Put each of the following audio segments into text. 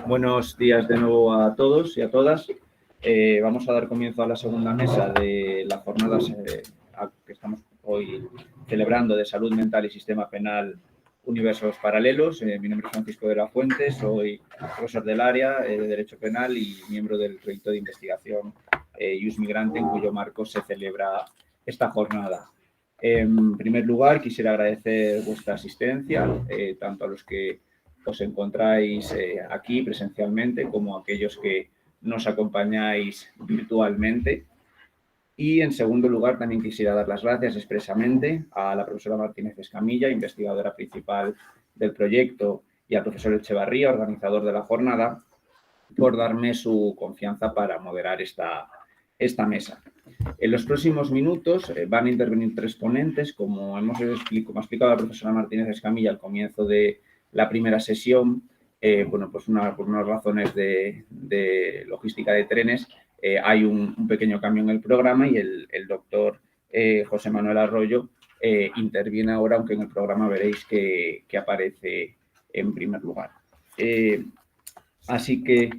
Buenos días de nuevo a todos y a todas. Vamos a dar comienzo a la segunda mesa de las jornadas que estamos hoy celebrando de salud mental y sistema penal universos paralelos. Mi nombre es Francisco de la Fuente, soy profesor del área de Derecho Penal y miembro del proyecto de investigación Ius Migrante, en cuyo marco se celebra esta jornada. En primer lugar, quisiera agradecer vuestra asistencia, tanto a los que os encontráis aquí presencialmente como a aquellos que nos acompañáis virtualmente. Y en segundo lugar, también quisiera dar las gracias expresamente a la profesora Martínez Escamilla, investigadora principal del proyecto, y al profesor Echevarría, organizador de la jornada, por darme su confianza para moderar esta mesa. En los próximos minutos van a intervenir tres ponentes, como ha explicado la profesora Martínez Escamilla al comienzo de la primera sesión. Bueno, pues por unas razones de logística de trenes, hay un pequeño cambio en el programa y el doctor José Manuel Arroyo interviene ahora, aunque en el programa veréis que aparece en primer lugar. Así que,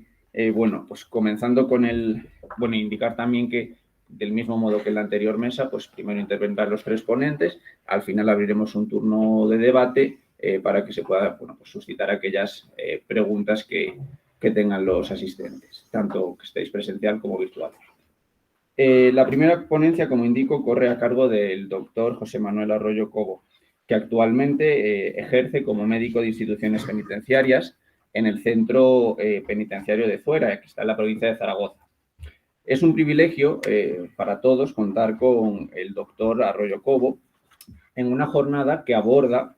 bueno, pues comenzando con indicar también que del mismo modo que en la anterior mesa, pues primero intervendrán los tres ponentes, al final abriremos un turno de debate para que se pueda, bueno, pues suscitar aquellas preguntas que tengan los asistentes, tanto que estéis presencial como virtual. La primera ponencia, como indico, corre a cargo del doctor José Manuel Arroyo Cobo, que actualmente ejerce como médico de instituciones penitenciarias en el Centro Penitenciario de Zuera, que está en la provincia de Zaragoza. Es un privilegio para todos contar con el doctor Arroyo Cobo en una jornada que aborda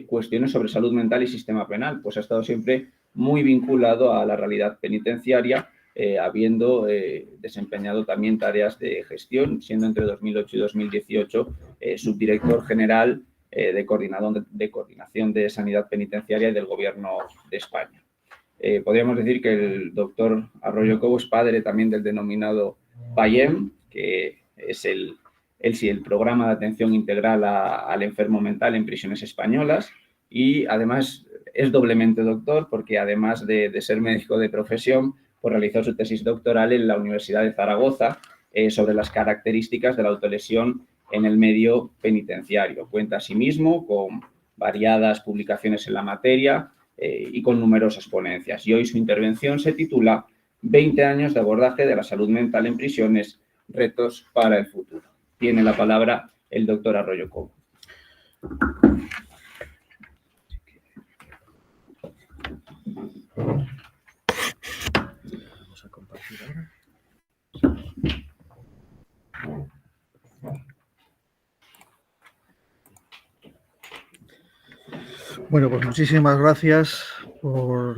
cuestiones sobre salud mental y sistema penal, pues ha estado siempre muy vinculado a la realidad penitenciaria, habiendo desempeñado también tareas de gestión, siendo entre 2008 y 2018 subdirector general de Coordinación de Sanidad Penitenciaria y del Gobierno de España. Podríamos decir que el doctor Arroyo Cobo es padre también del denominado PAIEM, que es el programa de atención integral al enfermo mental en prisiones españolas, y además es doblemente doctor porque además de ser médico de profesión, pues realizó su tesis doctoral en la Universidad de Zaragoza sobre las características de la autolesión en el medio penitenciario. Cuenta asimismo con variadas publicaciones en la materia y con numerosas ponencias. Y hoy su intervención se titula 20 años de abordaje de la salud mental en prisiones, retos para el futuro. Tiene la palabra el doctor Arroyo Cobo. Vamos a compartir ahora. Bueno, pues muchísimas gracias por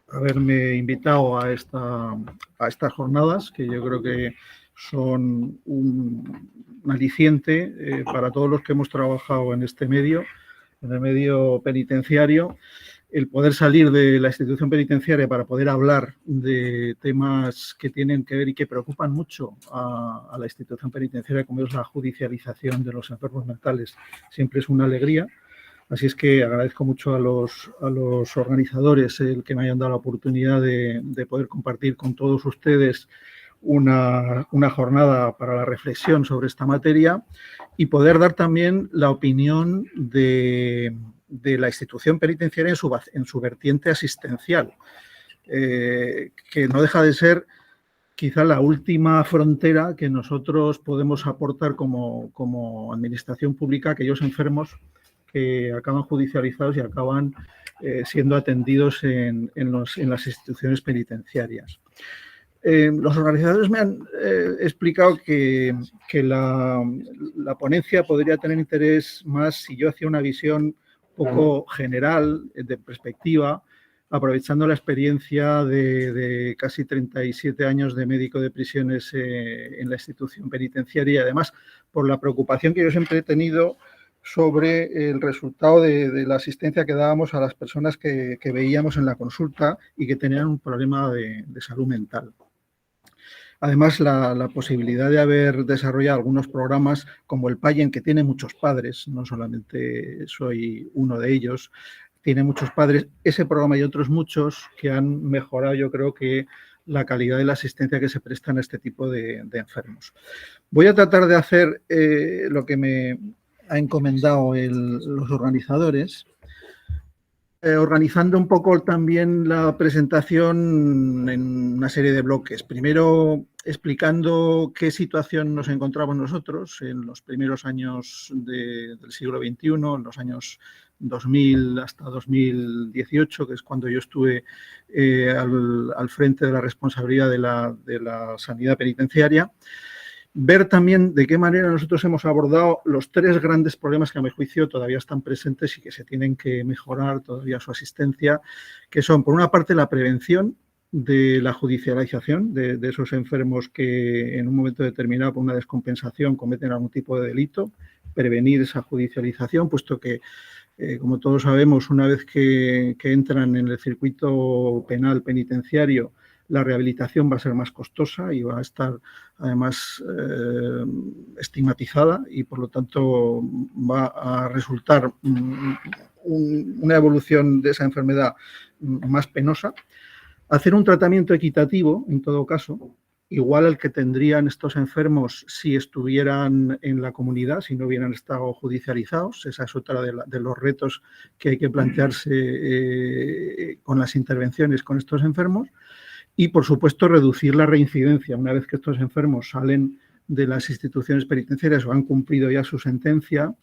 haberme invitado a estas jornadas, que yo creo que son un aliciente para todos los que hemos trabajado en este medio, en el medio penitenciario, el poder salir de la institución penitenciaria para poder hablar de temas que tienen que ver y que preocupan mucho a la institución penitenciaria, como es la judicialización de los enfermos mentales. Siempre es una alegría. Así es que agradezco mucho a los organizadores el que me hayan dado la oportunidad de poder compartir con todos ustedes una jornada para la reflexión sobre esta materia y poder dar también la opinión de la institución penitenciaria en su vertiente asistencial, que no deja de ser quizá la última frontera que nosotros podemos aportar como administración pública a aquellos enfermos que acaban judicializados y acaban siendo atendidos en las instituciones penitenciarias. Los organizadores me han explicado que la ponencia podría tener interés más si yo hacía una visión un poco general, de perspectiva, aprovechando la experiencia de casi 37 años de médico de prisiones en la institución penitenciaria y además por la preocupación que yo siempre he tenido sobre el resultado de la asistencia que dábamos a las personas que veíamos en la consulta y que tenían un problema de salud mental. Además, la posibilidad de haber desarrollado algunos programas como el PAIEM, que tiene muchos padres, no solamente soy uno de ellos, tiene muchos padres. Ese programa y otros muchos que han mejorado, yo creo que la calidad de la asistencia que se prestan a este tipo de enfermos. Voy a tratar de hacer lo que me ha encomendado los organizadores, organizando un poco también la presentación en una serie de bloques. Primero, explicando qué situación nos encontramos nosotros en los primeros años del siglo XXI, en los años 2000 hasta 2018, que es cuando yo estuve al frente de la responsabilidad de la sanidad penitenciaria. Ver también de qué manera nosotros hemos abordado los 3 grandes problemas que a mi juicio todavía están presentes y que se tienen que mejorar todavía su asistencia, que son, por una parte, la prevención de la judicialización de esos enfermos que en un momento determinado, por una descompensación, cometen algún tipo de delito, prevenir esa judicialización, puesto que, como todos sabemos, una vez que entran en el circuito penal penitenciario, la rehabilitación va a ser más costosa y va a estar además estigmatizada y por lo tanto va a resultar una evolución de esa enfermedad más penosa. Hacer un tratamiento equitativo, en todo caso, igual al que tendrían estos enfermos si estuvieran en la comunidad, si no hubieran estado judicializados. Esa es otra de los retos que hay que plantearse con las intervenciones con estos enfermos. Y, por supuesto, reducir la reincidencia. Una vez que estos enfermos salen de las instituciones penitenciarias o han cumplido ya su sentencia,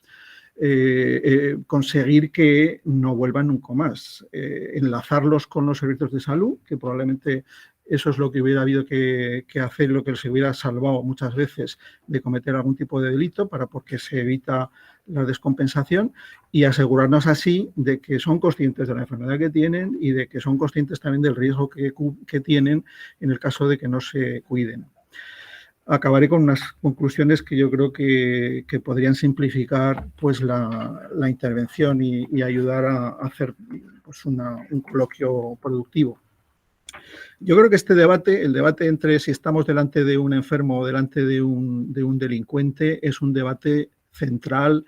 conseguir que no vuelvan nunca más. Enlazarlos con los servicios de salud, que probablemente eso es lo que hubiera habido que hacer, lo que se hubiera salvado muchas veces de cometer algún tipo de delito, porque se evita la descompensación, y asegurarnos así de que son conscientes de la enfermedad que tienen y de que son conscientes también del riesgo que tienen en el caso de que no se cuiden. Acabaré con unas conclusiones que yo creo que podrían simplificar pues, la intervención y ayudar a hacer pues, un coloquio productivo. Yo creo que el debate entre si estamos delante de un enfermo o delante de un delincuente, es un debate central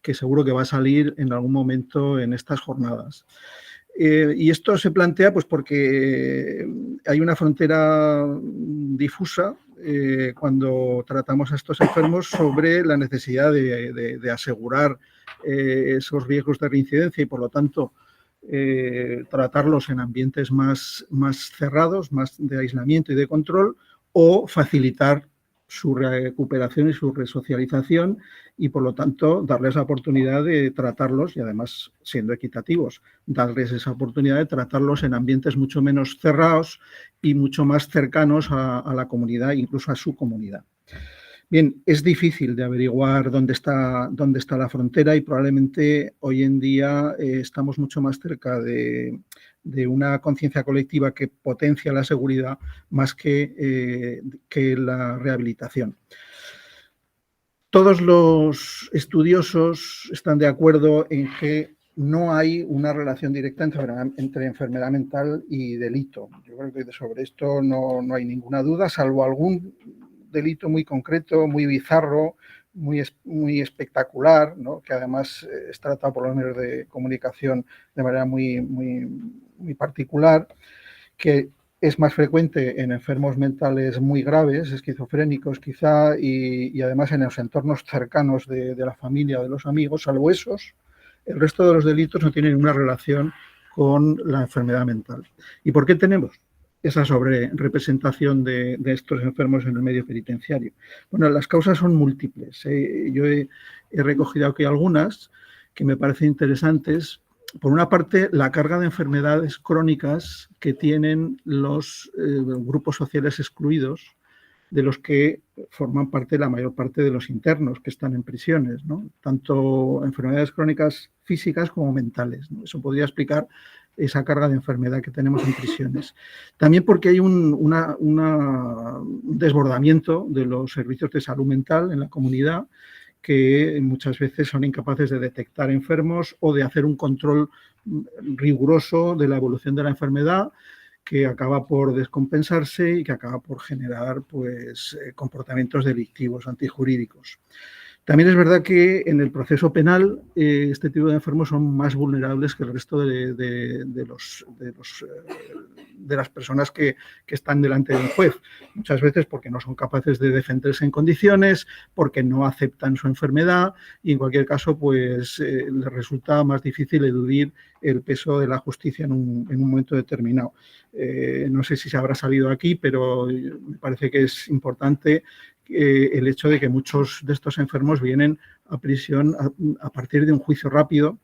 que seguro que va a salir en algún momento en estas jornadas. Y esto se plantea pues porque hay una frontera difusa cuando tratamos a estos enfermos sobre la necesidad de asegurar esos riesgos de reincidencia y, por lo tanto, tratarlos en ambientes más cerrados, más de aislamiento y de control, o facilitar su recuperación y su resocialización y, por lo tanto, darles la oportunidad de tratarlos y, además, siendo equitativos, darles esa oportunidad de tratarlos en ambientes mucho menos cerrados y mucho más cercanos a la comunidad, incluso a su comunidad. Bien, es difícil de averiguar dónde está la frontera y probablemente hoy en día estamos mucho más cerca de una conciencia colectiva que potencia la seguridad más que la rehabilitación. Todos los estudiosos están de acuerdo en que no hay una relación directa entre enfermedad mental y delito. Yo creo que sobre esto no hay ninguna duda, salvo algún delito muy concreto, muy bizarro, muy espectacular, ¿no? Que además es tratado por los medios de comunicación de manera muy particular, que es más frecuente en enfermos mentales muy graves, esquizofrénicos quizá, y además en los entornos cercanos de la familia o de los amigos. Salvo esos, el resto de los delitos no tienen una relación con la enfermedad mental. ¿Y por qué tenemos esa sobrerepresentación de estos enfermos en el medio penitenciario? Bueno, las causas son múltiples. Yo he recogido aquí algunas que me parecen interesantes. Por una parte, la carga de enfermedades crónicas que tienen los grupos sociales excluidos, de los que forman parte la mayor parte de los internos que están en prisiones, ¿no? Tanto enfermedades crónicas físicas como mentales, ¿no? Eso podría explicar esa carga de enfermedad que tenemos en prisiones. También porque hay un desbordamiento de los servicios de salud mental en la comunidad, que muchas veces son incapaces de detectar enfermos o de hacer un control riguroso de la evolución de la enfermedad, que acaba por descompensarse y que acaba por generar pues, comportamientos delictivos, antijurídicos. También es verdad que en el proceso penal este tipo de enfermos son más vulnerables que el resto de las personas que están delante de un juez. Muchas veces porque no son capaces de defenderse en condiciones, porque no aceptan su enfermedad y en cualquier caso pues les resulta más difícil eludir el peso de la justicia en un momento determinado. No sé si se habrá salido aquí, pero me parece que es importante el hecho de que muchos de estos enfermos vienen a prisión a partir de un juicio rápido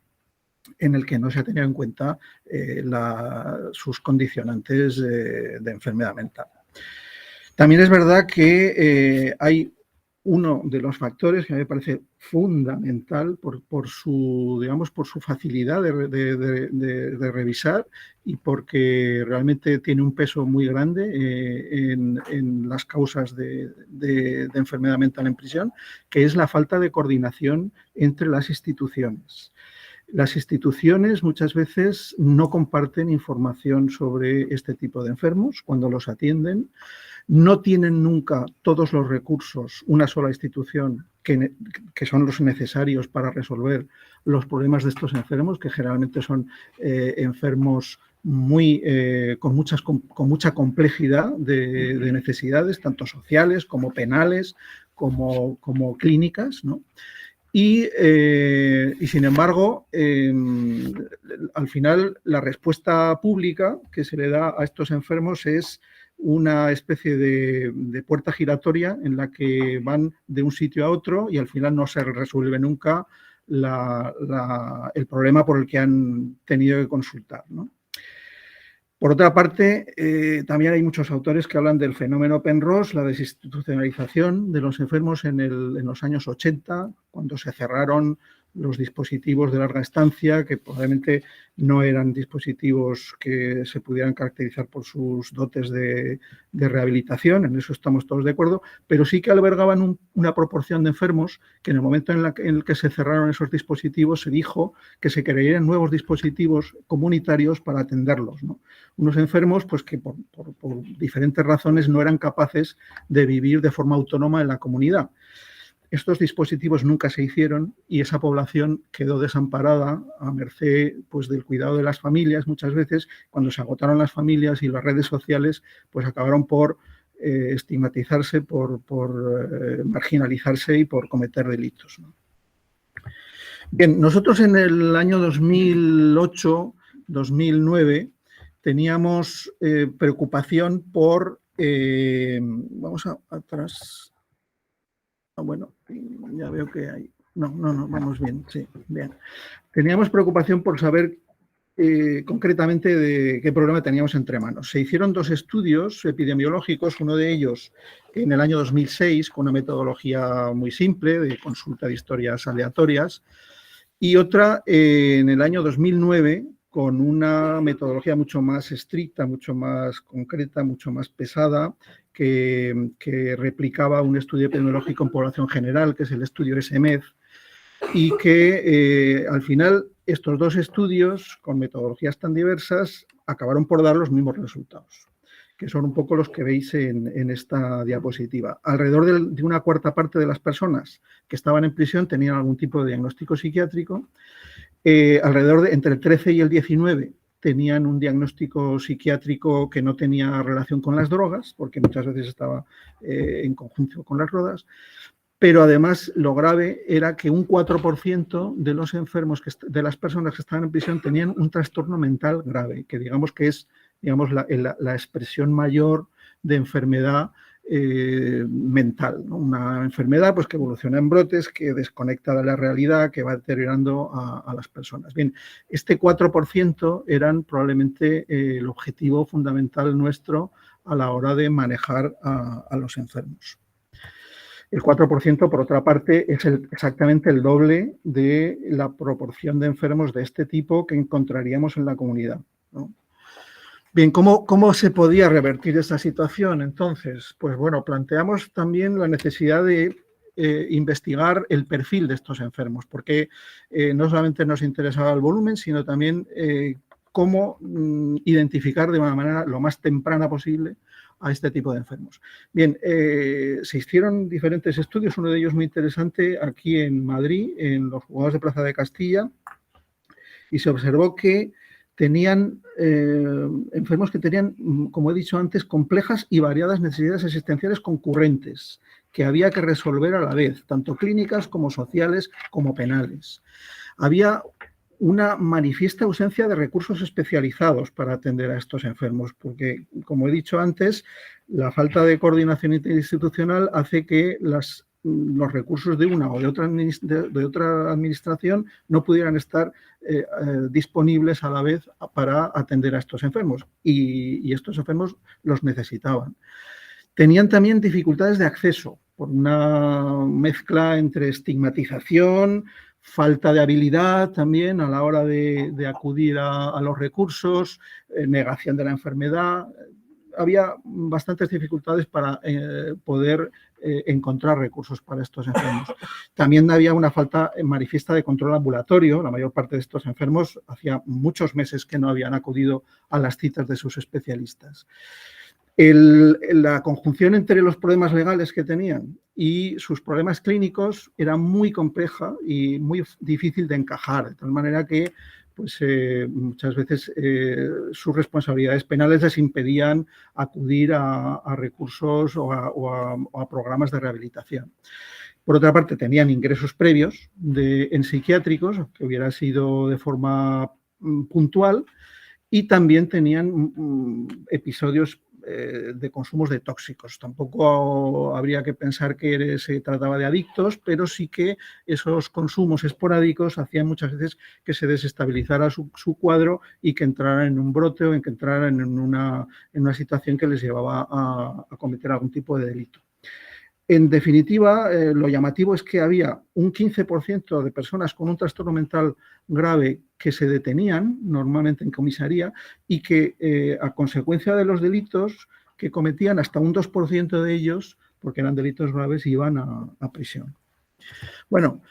en el que no se ha tenido en cuenta sus condicionantes de enfermedad mental. También es verdad que hay uno de los factores que a mí me parece fundamental por su facilidad de revisar y porque realmente tiene un peso muy grande en las causas de enfermedad mental en prisión, que es la falta de coordinación entre las instituciones. Las instituciones muchas veces no comparten información sobre este tipo de enfermos cuando los atienden. No tienen nunca todos los recursos, una sola institución, que son los necesarios para resolver los problemas de estos enfermos, que generalmente son enfermos con mucha complejidad de necesidades, tanto sociales como penales, como clínicas, ¿no? Y sin embargo, al final, la respuesta pública que se le da a estos enfermos es una especie de puerta giratoria en la que van de un sitio a otro y al final no se resuelve nunca el problema por el que han tenido que consultar, ¿no? Por otra parte, también hay muchos autores que hablan del fenómeno Penrose, la desinstitucionalización de los enfermos en los años 80, cuando se cerraron los dispositivos de larga estancia, que probablemente no eran dispositivos que se pudieran caracterizar por sus dotes de rehabilitación, en eso estamos todos de acuerdo, pero sí que albergaban una proporción de enfermos que en el momento en el que se cerraron esos dispositivos se dijo que se crearían nuevos dispositivos comunitarios para atenderlos, ¿no? Unos enfermos pues, que por diferentes razones no eran capaces de vivir de forma autónoma en la comunidad. Estos dispositivos nunca se hicieron y esa población quedó desamparada a merced pues, del cuidado de las familias. Muchas veces, cuando se agotaron las familias y las redes sociales, pues acabaron por estigmatizarse, por marginalizarse y por cometer delitos, ¿no? Bien, nosotros en el año 2008-2009 teníamos preocupación por... vamos atrás... Bueno, ya veo que hay... No, vamos bien, sí, bien. Teníamos preocupación por saber concretamente de qué problema teníamos entre manos. Se hicieron 2 estudios epidemiológicos, uno de ellos en el año 2006, con una metodología muy simple de consulta de historias aleatorias, y otra en el año 2009, con una metodología mucho más estricta, mucho más concreta, mucho más pesada, que replicaba un estudio epidemiológico en población general, que es el estudio SMED, y que al final estos 2 estudios, con metodologías tan diversas, acabaron por dar los mismos resultados, que son un poco los que veis en esta diapositiva. Alrededor de una cuarta parte de las personas que estaban en prisión tenían algún tipo de diagnóstico psiquiátrico. Alrededor de entre el 13 y el 19 tenían un diagnóstico psiquiátrico que no tenía relación con las drogas, porque muchas veces estaba en conjunto con las drogas, pero además lo grave era que un 4% de los enfermos, de las personas que estaban en prisión, tenían un trastorno mental grave, que digamos que es la expresión mayor de enfermedad mental, ¿no? Una enfermedad pues, que evoluciona en brotes, que desconecta de la realidad, que va deteriorando a las personas. Bien, este 4% eran probablemente el objetivo fundamental nuestro a la hora de manejar a los enfermos. El 4%, por otra parte, es exactamente el doble de la proporción de enfermos de este tipo que encontraríamos en la comunidad, ¿no? Bien, ¿cómo se podía revertir esta situación? Entonces, pues bueno, planteamos también la necesidad de investigar el perfil de estos enfermos, porque no solamente nos interesaba el volumen, sino también cómo identificar de una manera lo más temprana posible a este tipo de enfermos. Bien, se hicieron diferentes estudios, uno de ellos muy interesante aquí en Madrid, en los juzgados de Plaza de Castilla, y se observó que tenían enfermos que tenían, como he dicho antes, complejas y variadas necesidades existenciales concurrentes que había que resolver a la vez, tanto clínicas como sociales como penales. Había una manifiesta ausencia de recursos especializados para atender a estos enfermos, porque, como he dicho antes, la falta de coordinación interinstitucional hace que los recursos de una o de otra administración no pudieran estar disponibles a la vez para atender a estos enfermos, y estos enfermos los necesitaban. Tenían también dificultades de acceso por una mezcla entre estigmatización, falta de habilidad también a la hora de acudir a los recursos, negación de la enfermedad. Había bastantes dificultades para poder encontrar recursos para estos enfermos. También había una falta manifiesta de control ambulatorio. La mayor parte de estos enfermos hacía muchos meses que no habían acudido a las citas de sus especialistas. La conjunción entre los problemas legales que tenían y sus problemas clínicos era muy compleja y muy difícil de encajar, de tal manera que pues, muchas veces sus responsabilidades penales les impedían acudir a recursos o a programas de rehabilitación. Por otra parte, tenían ingresos previos en psiquiátricos, que hubiera sido de forma puntual, y también tenían episodios de consumos de tóxicos. Tampoco habría que pensar que se trataba de adictos, pero sí que esos consumos esporádicos hacían muchas veces que se desestabilizara su cuadro y que entraran en un brote o en que entraran en una situación que les llevaba a cometer algún tipo de delito. En definitiva, lo llamativo es que había un 15% de personas con un trastorno mental grave que se detenían normalmente en comisaría y que a consecuencia de los delitos que cometían, hasta un 2% de ellos, porque eran delitos graves, iban a prisión. Bueno,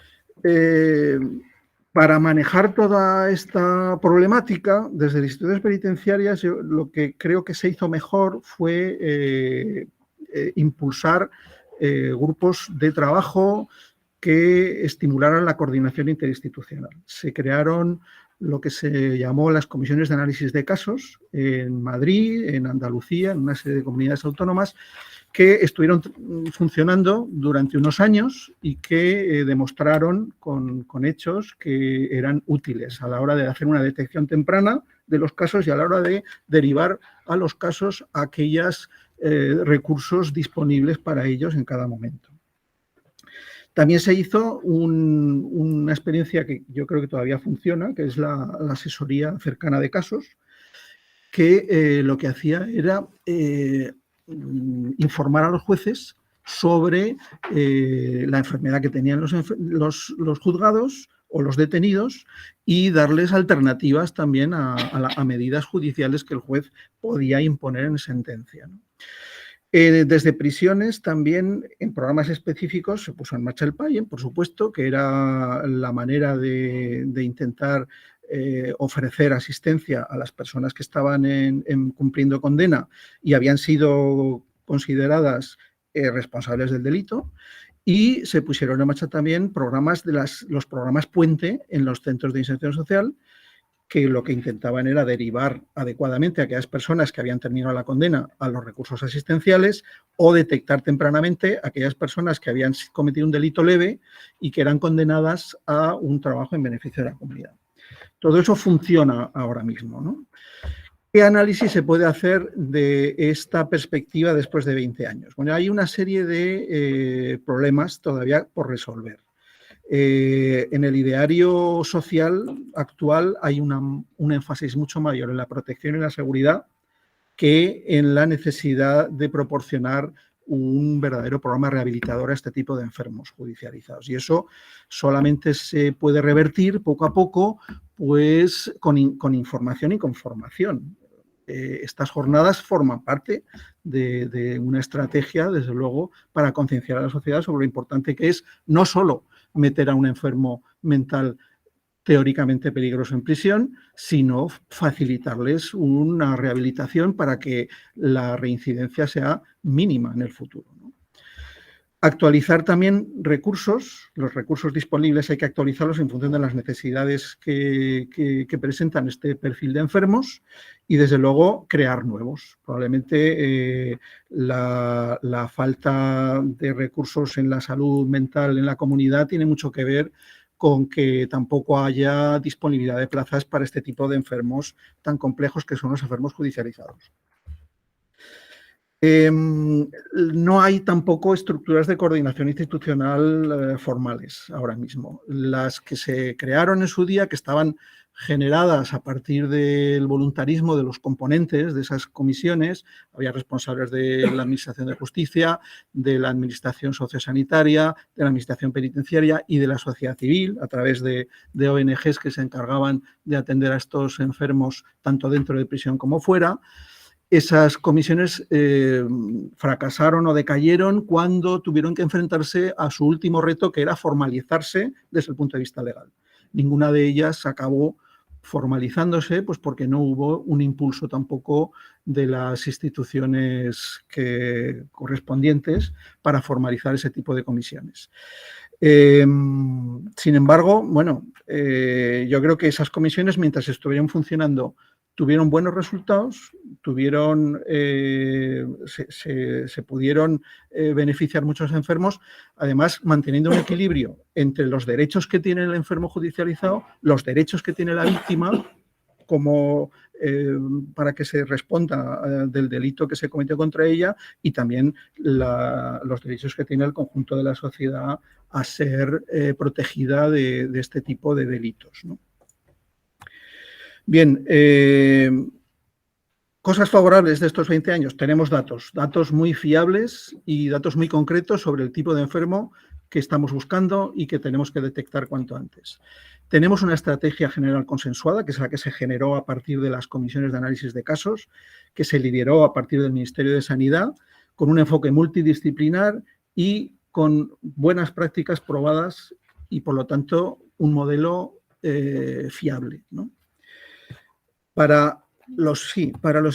para manejar toda esta problemática, desde las instituciones penitenciarias, lo que creo que se hizo mejor fue impulsar grupos de trabajo que estimularan la coordinación interinstitucional. Se crearon lo que se llamó las comisiones de análisis de casos en Madrid, en Andalucía, en una serie de comunidades autónomas que estuvieron funcionando durante unos años y que demostraron con hechos que eran útiles a la hora de hacer una detección temprana de los casos y a la hora de derivar a los casos aquellos recursos disponibles para ellos en cada momento. También se hizo una experiencia que yo creo que todavía funciona, que es la asesoría cercana de casos, que lo que hacía era informar a los jueces sobre la enfermedad que tenían los juzgados o los detenidos y darles alternativas también a medidas judiciales que el juez podía imponer en sentencia, ¿no? Desde prisiones también en programas específicos se puso en marcha el PAIEN, por supuesto, que era la manera de intentar ofrecer asistencia a las personas que estaban cumpliendo condena y habían sido consideradas responsables del delito. Y se pusieron en marcha también programas los programas puente en los centros de inserción social, que lo que intentaban era derivar adecuadamente a aquellas personas que habían terminado la condena a los recursos asistenciales o detectar tempranamente a aquellas personas que habían cometido un delito leve y que eran condenadas a un trabajo en beneficio de la comunidad. Todo eso funciona ahora mismo, ¿no? ¿Qué análisis se puede hacer de esta perspectiva después de 20 años? Bueno, hay una serie de problemas todavía por resolver. En el ideario social actual hay un énfasis mucho mayor en la protección y la seguridad que en la necesidad de proporcionar un verdadero programa rehabilitador a este tipo de enfermos judicializados. Y eso solamente se puede revertir poco a poco, pues con información y con formación. Estas jornadas forman parte de una estrategia, desde luego, para concienciar a la sociedad sobre lo importante que es no solo meter a un enfermo mental teóricamente peligroso en prisión, sino facilitarles una rehabilitación para que la reincidencia sea mínima en el futuro, ¿no? Actualizar también recursos, los recursos disponibles hay que actualizarlos en función de las necesidades que presentan este perfil de enfermos y, desde luego, crear nuevos. Probablemente la falta de recursos en la salud mental en la comunidad tiene mucho que ver con que tampoco haya disponibilidad de plazas para este tipo de enfermos tan complejos que son los enfermos judicializados. No hay tampoco estructuras de coordinación institucional formales ahora mismo. Las que se crearon en su día, que estaban generadas a partir del voluntarismo de los componentes de esas comisiones, había responsables de la Administración de Justicia, de la Administración Sociosanitaria, de la Administración Penitenciaria y de la sociedad civil, a través de ONGs que se encargaban de atender a estos enfermos tanto dentro de prisión como fuera. Esas comisiones fracasaron o decayeron cuando tuvieron que enfrentarse a su último reto, que era formalizarse desde el punto de vista legal. Ninguna de ellas acabó formalizándose, pues porque no hubo un impulso tampoco de las instituciones correspondientes para formalizar ese tipo de comisiones. Sin embargo, bueno, yo creo que esas comisiones, mientras estuvieron funcionando, tuvieron buenos resultados, se pudieron beneficiar muchos enfermos, además manteniendo un equilibrio entre los derechos que tiene el enfermo judicializado, los derechos que tiene la víctima, como para que se responda del delito que se cometió contra ella, y también los derechos que tiene el conjunto de la sociedad a ser protegida de este tipo de delitos, ¿no? Bien, cosas favorables de estos 20 años. Tenemos datos muy fiables y datos muy concretos sobre el tipo de enfermo que estamos buscando y que tenemos que detectar cuanto antes. Tenemos una estrategia general consensuada, que es la que se generó a partir de las comisiones de análisis de casos, que se lideró a partir del Ministerio de Sanidad, con un enfoque multidisciplinar y con buenas prácticas probadas y, por lo tanto, un modelo fiable, ¿no? Para los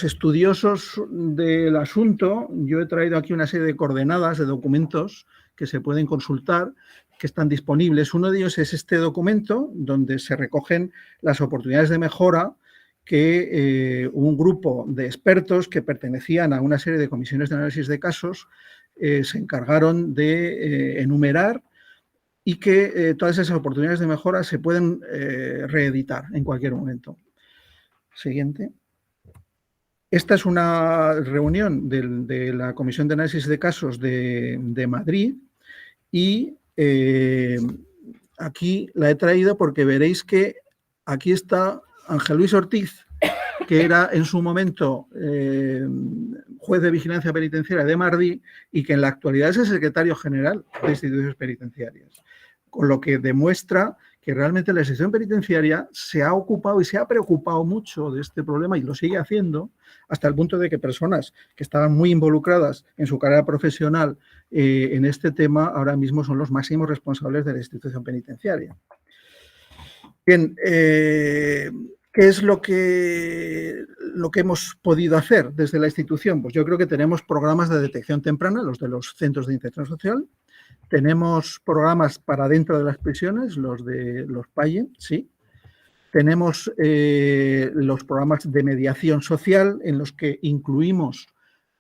estudiosos del asunto, yo he traído aquí una serie de coordenadas de documentos que se pueden consultar, que están disponibles. Uno de ellos es este documento, donde se recogen las oportunidades de mejora que un grupo de expertos que pertenecían a una serie de comisiones de análisis de casos se encargaron de enumerar, y que todas esas oportunidades de mejora se pueden reeditar en cualquier momento. Siguiente. Esta es una reunión de la Comisión de Análisis de Casos de Madrid, y aquí la he traído porque veréis que aquí está Ángel Luis Ortiz, que era en su momento juez de vigilancia penitenciaria de Madrid y que en la actualidad es el secretario general de instituciones penitenciarias, con lo que demuestra que realmente la institución penitenciaria se ha ocupado y se ha preocupado mucho de este problema, y lo sigue haciendo, hasta el punto de que personas que estaban muy involucradas en su carrera profesional en este tema ahora mismo son los máximos responsables de la institución penitenciaria. Bien, ¿qué es lo que hemos podido hacer desde la institución? Pues yo creo que tenemos programas de detección temprana, los de los centros de inserción social. Tenemos programas para dentro de las prisiones, los de los PAIE, sí. Tenemos los programas de mediación social, en los que incluimos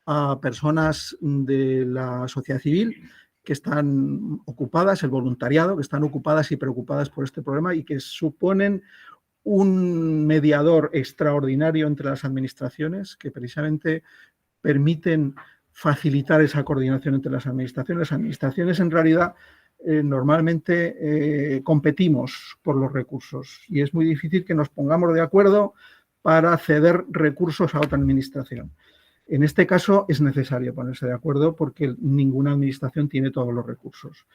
a personas de la sociedad civil que están ocupadas, el voluntariado, que están ocupadas y preocupadas por este problema y que suponen un mediador extraordinario entre las administraciones, que precisamente permiten facilitar esa coordinación entre las administraciones. Las administraciones, en realidad, normalmente competimos por los recursos, y es muy difícil que nos pongamos de acuerdo para ceder recursos a otra administración. En este caso es necesario ponerse de acuerdo, porque ninguna administración tiene todos los recursos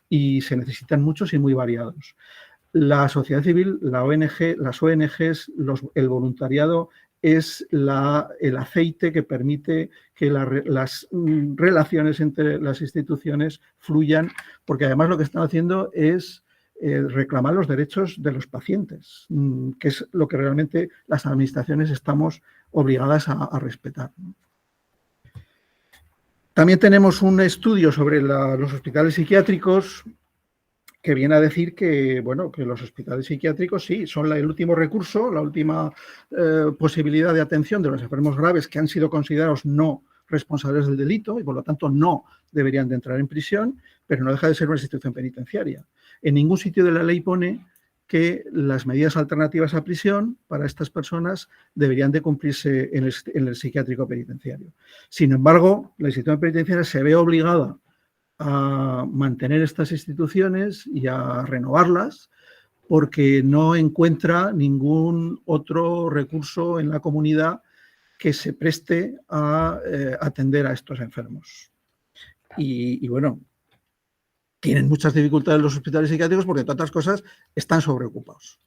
y se necesitan muchos y muy variados. La sociedad civil, las ONGs, el voluntariado es el aceite que permite que las relaciones entre las instituciones fluyan, porque además lo que están haciendo es reclamar los derechos de los pacientes, que es lo que realmente las administraciones estamos obligadas a respetar, ¿no? También tenemos un estudio sobre los hospitales psiquiátricos que viene a decir que, bueno, que los hospitales psiquiátricos sí son el último recurso, la última posibilidad de atención de los enfermos graves que han sido considerados no responsables del delito y por lo tanto no deberían de entrar en prisión, pero no deja de ser una institución penitenciaria. En ningún sitio de la ley pone que las medidas alternativas a prisión para estas personas deberían de cumplirse en el psiquiátrico penitenciario. Sin embargo, la institución penitenciaria se ve obligada a mantener estas instituciones y a renovarlas porque no encuentra ningún otro recurso en la comunidad que se preste a atender a estos enfermos. Y bueno, tienen muchas dificultades los hospitales psiquiátricos porque, entre otras cosas, están sobreocupados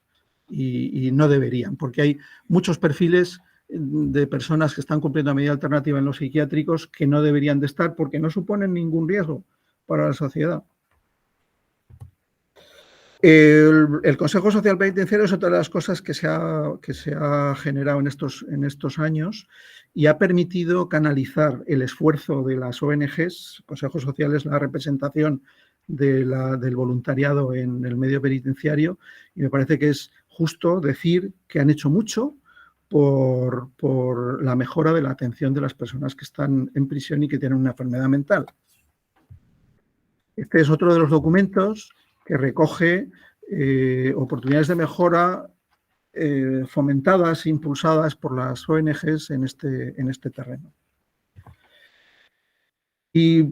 y no deberían, porque hay muchos perfiles de personas que están cumpliendo medida alternativa en los psiquiátricos que no deberían de estar porque no suponen ningún riesgo para la sociedad. El Consejo Social Penitenciario es otra de las cosas que se ha generado en estos años y ha permitido canalizar el esfuerzo de las ONGs. Consejo Social es la representación del voluntariado en el medio penitenciario y me parece que es justo decir que han hecho mucho por la mejora de la atención de las personas que están en prisión y que tienen una enfermedad mental. Este es otro de los documentos que recoge oportunidades de mejora fomentadas e impulsadas por las ONGs en este terreno. Y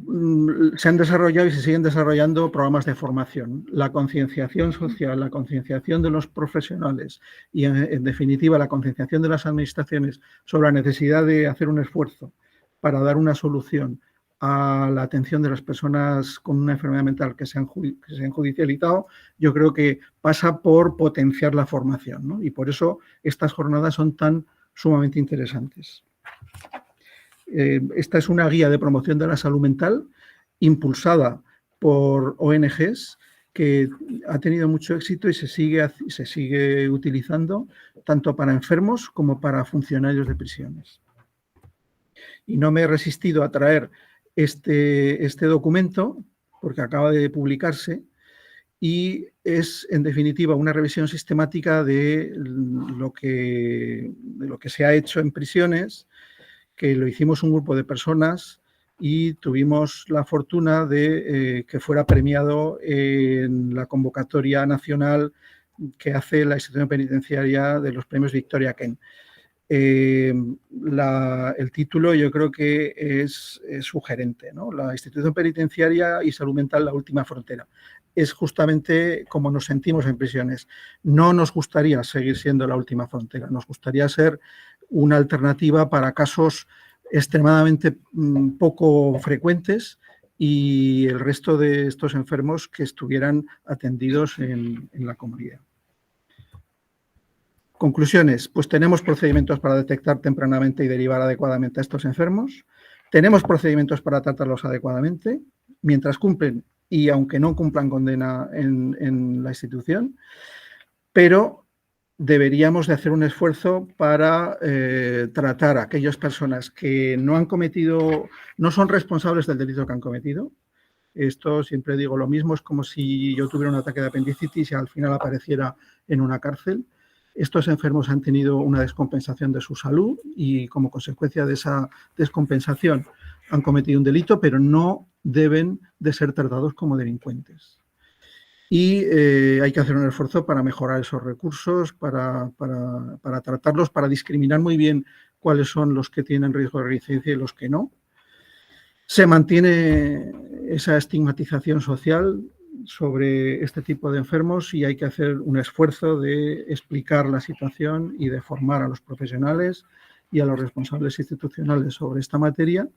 se han desarrollado y se siguen desarrollando programas de formación. La concienciación social, la concienciación de los profesionales y, en definitiva, la concienciación de las administraciones sobre la necesidad de hacer un esfuerzo para dar una solución a la atención de las personas con una enfermedad mental que se han judicializado, yo creo que pasa por potenciar la formación, ¿no? Y por eso estas jornadas son tan sumamente interesantes. Esta es una guía de promoción de la salud mental impulsada por ONGs que ha tenido mucho éxito y se sigue utilizando tanto para enfermos como para funcionarios de prisiones. Y no me he resistido a traer este documento porque acaba de publicarse y es, en definitiva, una revisión sistemática de lo que se ha hecho en prisiones, que lo hicimos un grupo de personas y tuvimos la fortuna de que fuera premiado en la convocatoria nacional que hace la institución penitenciaria de los premios Victoria Kent. El título yo creo que es sugerente, ¿no? La institución penitenciaria y salud mental, la última frontera. Es justamente como nos sentimos en prisiones. No nos gustaría seguir siendo la última frontera, nos gustaría ser una alternativa para casos extremadamente poco frecuentes y el resto de estos enfermos que estuvieran atendidos en la comunidad. Conclusiones, pues tenemos procedimientos para detectar tempranamente y derivar adecuadamente a estos enfermos, tenemos procedimientos para tratarlos adecuadamente, mientras cumplen y aunque no cumplan condena en la institución, pero deberíamos de hacer un esfuerzo para tratar a aquellas personas que no son responsables del delito que han cometido. Esto siempre digo lo mismo, es como si yo tuviera un ataque de apendicitis y al final apareciera en una cárcel. Estos enfermos han tenido una descompensación de su salud y como consecuencia de esa descompensación han cometido un delito, pero no deben de ser tratados como delincuentes. Y hay que hacer un esfuerzo para mejorar esos recursos, para tratarlos, para discriminar muy bien cuáles son los que tienen riesgo de reincidencia y los que no. Se mantiene esa estigmatización social sobre este tipo de enfermos y hay que hacer un esfuerzo de explicar la situación y de formar a los profesionales y a los responsables institucionales sobre esta materia.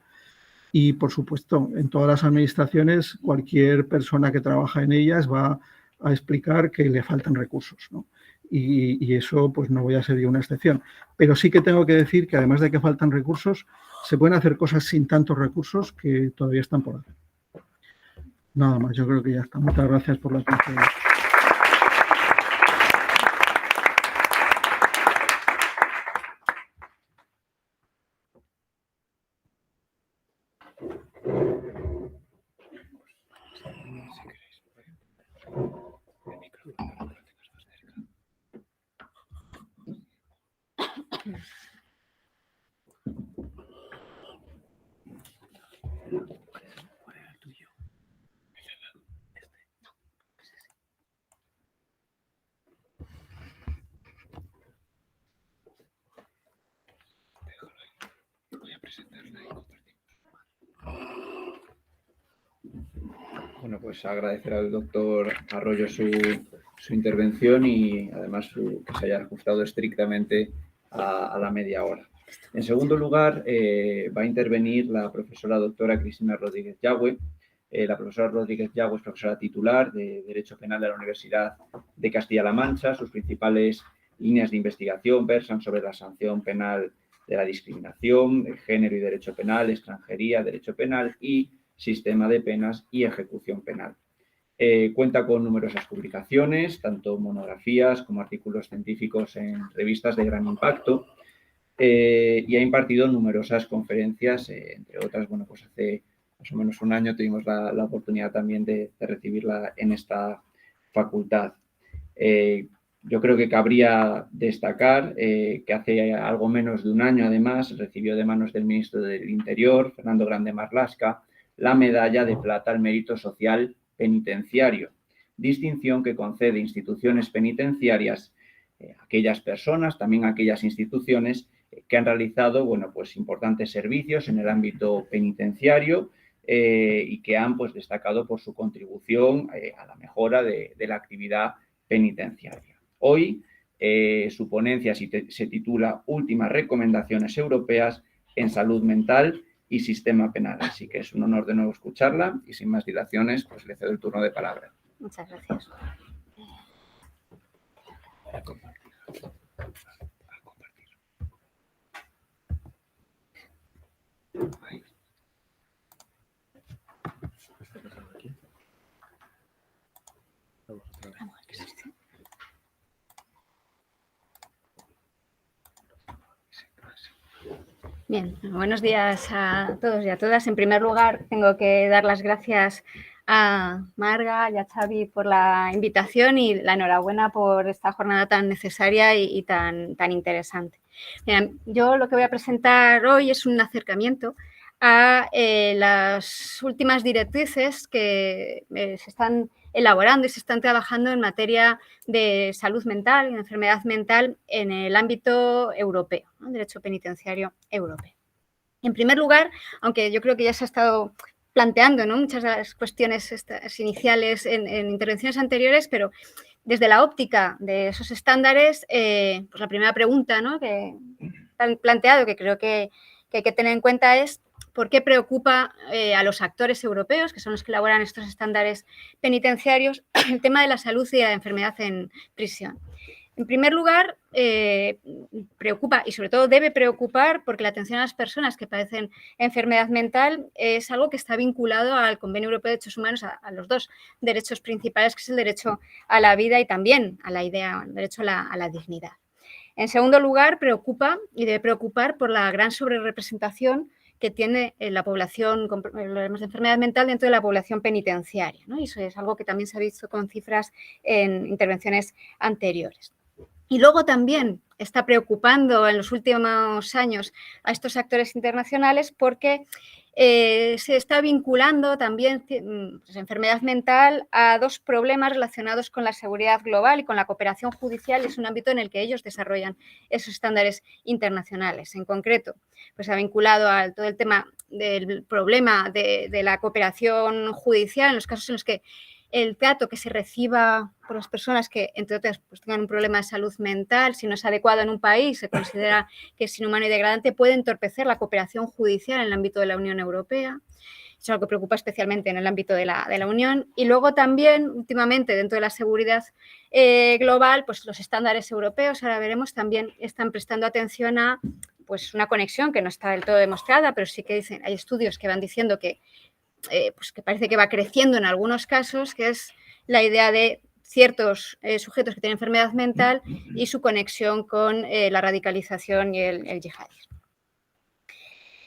Y, por supuesto, en todas las administraciones, cualquier persona que trabaja en ellas va a explicar que le faltan recursos, ¿no? Y eso, pues, no voy a ser yo una excepción. Pero sí que tengo que decir que, además de que faltan recursos, se pueden hacer cosas sin tantos recursos que todavía están por hacer. Nada más, yo creo que ya está. Muchas gracias por la atención. Bueno, pues agradecer al doctor Arroyo su intervención y además que se haya ajustado estrictamente a la media hora. En segundo lugar, va a intervenir la profesora doctora Cristina Rodríguez Yagüe. La profesora Rodríguez Yagüe es profesora titular de Derecho Penal de la Universidad de Castilla-La Mancha. Sus principales líneas de investigación versan sobre la sanción penal de la discriminación, el género y derecho penal, extranjería, derecho penal y sistema de penas y ejecución penal. Cuenta con numerosas publicaciones, tanto monografías como artículos científicos en revistas de gran impacto, y ha impartido numerosas conferencias, entre otras, bueno, pues hace más o menos un año tuvimos la oportunidad también de recibirla en esta facultad. Yo creo que cabría destacar que hace algo menos de un año, además, recibió de manos del ministro del Interior, Fernando Grande Marlaska, la medalla de plata al mérito social penitenciario, distinción que concede instituciones penitenciarias a aquellas personas, también a aquellas instituciones que han realizado, bueno, pues importantes servicios en el ámbito penitenciario y que han, pues, destacado por su contribución a la mejora de la actividad penitenciaria. Hoy su ponencia se titula Últimas recomendaciones europeas en salud mental y sistema penal. Así que es un honor de nuevo escucharla y sin más dilaciones, pues le cedo el turno de palabra. Muchas gracias. Bien, buenos días a todos y a todas. En primer lugar, tengo que dar las gracias a Marga y a Xavi por la invitación y la enhorabuena por esta jornada tan necesaria y tan interesante. Bien, yo lo que voy a presentar hoy es un acercamiento a las últimas directrices que se están elaborando y se están trabajando en materia de salud mental y enfermedad mental en el ámbito europeo, ¿no? Derecho penitenciario europeo. En primer lugar, aunque yo creo que ya se ha estado planteando, ¿no?, muchas de las cuestiones iniciales en intervenciones anteriores, pero desde la óptica de esos estándares, pues la primera pregunta, ¿no?, que han planteado, que creo que hay que tener en cuenta es ¿por qué preocupa a los actores europeos, que son los que elaboran estos estándares penitenciarios, el tema de la salud y de la enfermedad en prisión? En primer lugar, preocupa y sobre todo debe preocupar porque la atención a las personas que padecen enfermedad mental es algo que está vinculado al Convenio Europeo de Derechos Humanos, a los dos derechos principales, que es el derecho a la vida y también a la idea, el derecho a la dignidad. En segundo lugar, preocupa y debe preocupar por la gran sobrerrepresentación que tiene la población con problemas de enfermedad mental dentro de la población penitenciaria, ¿no? Y eso es algo que también se ha visto con cifras en intervenciones anteriores. Y luego también está preocupando en los últimos años a estos actores internacionales porque se está vinculando también pues, enfermedad mental a dos problemas relacionados con la seguridad global y con la cooperación judicial. Es un ámbito en el que ellos desarrollan esos estándares internacionales. En concreto, pues ha vinculado a todo el tema del problema de la cooperación judicial en los casos en los que el trato que se reciba por las personas que, entre otras, pues tengan un problema de salud mental, si no es adecuado en un país, se considera que es inhumano y degradante, puede entorpecer la cooperación judicial en el ámbito de la Unión Europea. Es algo que preocupa especialmente en el ámbito de la Unión. Y luego también, últimamente, dentro de la seguridad global, pues los estándares europeos, ahora veremos, también están prestando atención a pues, una conexión que no está del todo demostrada, pero sí que dicen, hay estudios que van diciendo que pues que parece que va creciendo en algunos casos, que es la idea de ciertos sujetos que tienen enfermedad mental y su conexión con la radicalización y el yihadismo.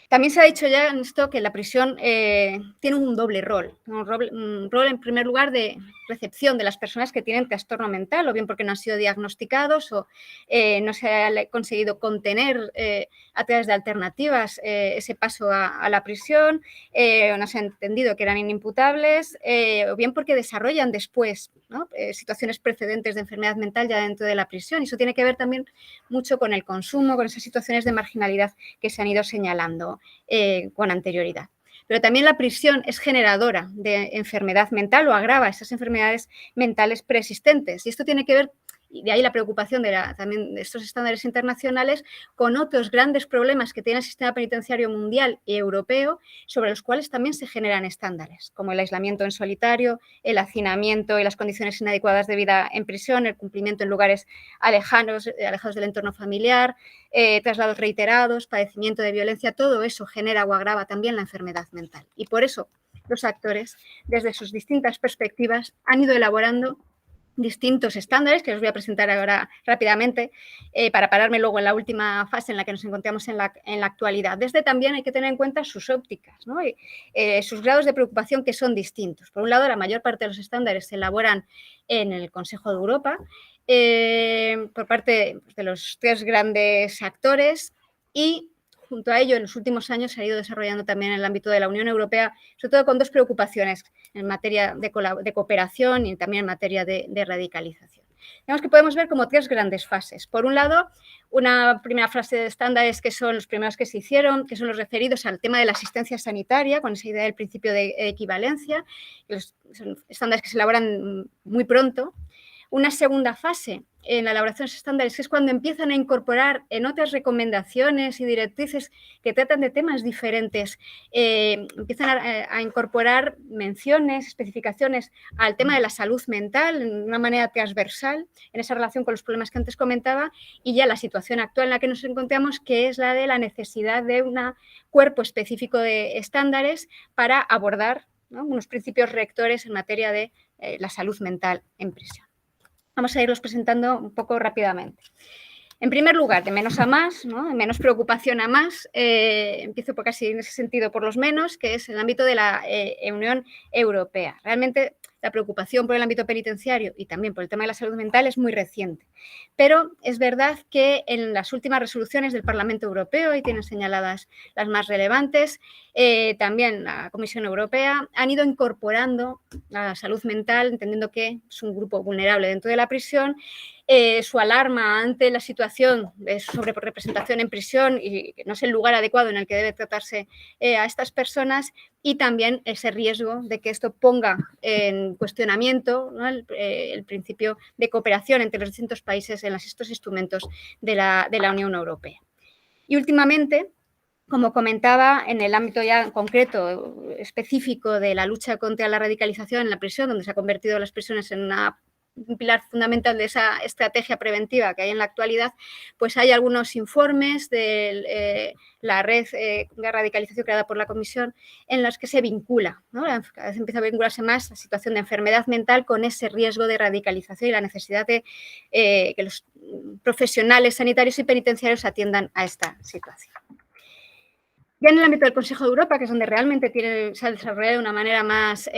También se ha dicho ya en esto que la prisión tiene un doble rol. Un rol, en primer lugar, de recepción de las personas que tienen trastorno mental, o bien porque no han sido diagnosticados o no se ha conseguido contener a través de alternativas ese paso a la prisión, o no se ha entendido que eran inimputables, o bien porque desarrollan después, ¿no?, situaciones precedentes de enfermedad mental ya dentro de la prisión. Y eso tiene que ver también mucho con el consumo, con esas situaciones de marginalidad que se han ido señalando con anterioridad. Pero también la prisión es generadora de enfermedad mental o agrava esas enfermedades mentales preexistentes. Y esto tiene que ver, y de ahí la preocupación también de estos estándares internacionales, con otros grandes problemas que tiene el sistema penitenciario mundial y europeo, sobre los cuales también se generan estándares, como el aislamiento en solitario, el hacinamiento y las condiciones inadecuadas de vida en prisión, el cumplimiento en lugares alejados del entorno familiar, traslados reiterados, padecimiento de violencia. Todo eso genera o agrava también la enfermedad mental. Y por eso los actores, desde sus distintas perspectivas, han ido elaborando distintos estándares, que os voy a presentar ahora rápidamente, para pararme luego en la última fase en la que nos encontramos en la actualidad. Desde también hay que tener en cuenta sus ópticas, ¿no? Y sus grados de preocupación, que son distintos. Por un lado, la mayor parte de los estándares se elaboran en el Consejo de Europa, por parte de los 3 grandes actores, y junto a ello, en los últimos años se ha ido desarrollando también en el ámbito de la Unión Europea, sobre todo con 2 preocupaciones en materia de cooperación y también en materia de radicalización. Digamos que podemos ver como 3 grandes fases. Por un lado, una primera fase de estándares, que son los primeros que se hicieron, que son los referidos al tema de la asistencia sanitaria, con esa idea del principio de equivalencia, son estándares que se elaboran muy pronto. Una segunda fase en la elaboración de esos estándares, que es cuando empiezan a incorporar en otras recomendaciones y directrices que tratan de temas diferentes, empiezan a incorporar menciones, especificaciones al tema de la salud mental de una manera transversal, en esa relación con los problemas que antes comentaba, y ya la situación actual en la que nos encontramos, que es la de la necesidad de un cuerpo específico de estándares para abordar, ¿no?, unos principios rectores en materia de la salud mental en prisión. Vamos a irlos presentando un poco rápidamente. En primer lugar, de menos a más, ¿no?, de menos preocupación a más, empiezo por casi en ese sentido por los menos, que es el ámbito de la Unión Europea. Realmente la preocupación por el ámbito penitenciario y también por el tema de la salud mental es muy reciente. Pero es verdad que en las últimas resoluciones del Parlamento Europeo, y tienen señaladas las más relevantes, también la Comisión Europea, han ido incorporando la salud mental, entendiendo que es un grupo vulnerable dentro de la prisión, su alarma ante la situación de sobrerepresentación en prisión y que no es el lugar adecuado en el que debe tratarse a estas personas, y también ese riesgo de que esto ponga en cuestionamiento, ¿no?, el principio de cooperación entre los distintos países en estos instrumentos de la Unión Europea. Y últimamente, como comentaba, en el ámbito ya concreto, específico de la lucha contra la radicalización en la prisión, donde se ha convertido las prisiones en un pilar fundamental de esa estrategia preventiva que hay en la actualidad, pues hay algunos informes de la red de radicalización creada por la Comisión en los que se vincula, ¿no?, cada vez empieza a vincularse más la situación de enfermedad mental con ese riesgo de radicalización y la necesidad de que los profesionales sanitarios y penitenciarios atiendan a esta situación. Ya en el ámbito del Consejo de Europa, que es donde realmente se ha desarrollado de una manera más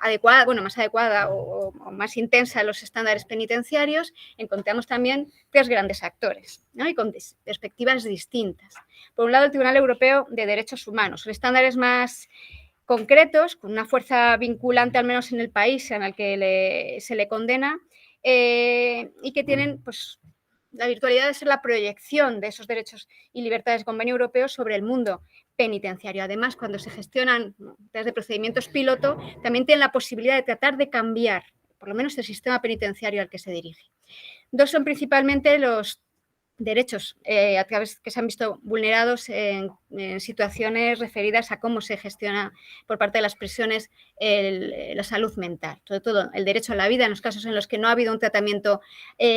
adecuada o más intensa los estándares penitenciarios, encontramos también 3 grandes actores, ¿no?, y con perspectivas distintas. Por un lado, el Tribunal Europeo de Derechos Humanos, son estándares más concretos, con una fuerza vinculante, al menos en el país en el que se le condena, y que tienen, pues, la virtualidad de ser la proyección de esos derechos y libertades del Convenio Europeo sobre el mundo penitenciario. Además, cuando se gestionan desde procedimientos piloto, también tienen la posibilidad de tratar de cambiar, por lo menos, el sistema penitenciario al que se dirige. 2 son principalmente los derechos a través que se han visto vulnerados en situaciones referidas a cómo se gestiona por parte de las prisiones la salud mental, sobre todo el derecho a la vida en los casos en los que no ha habido un tratamiento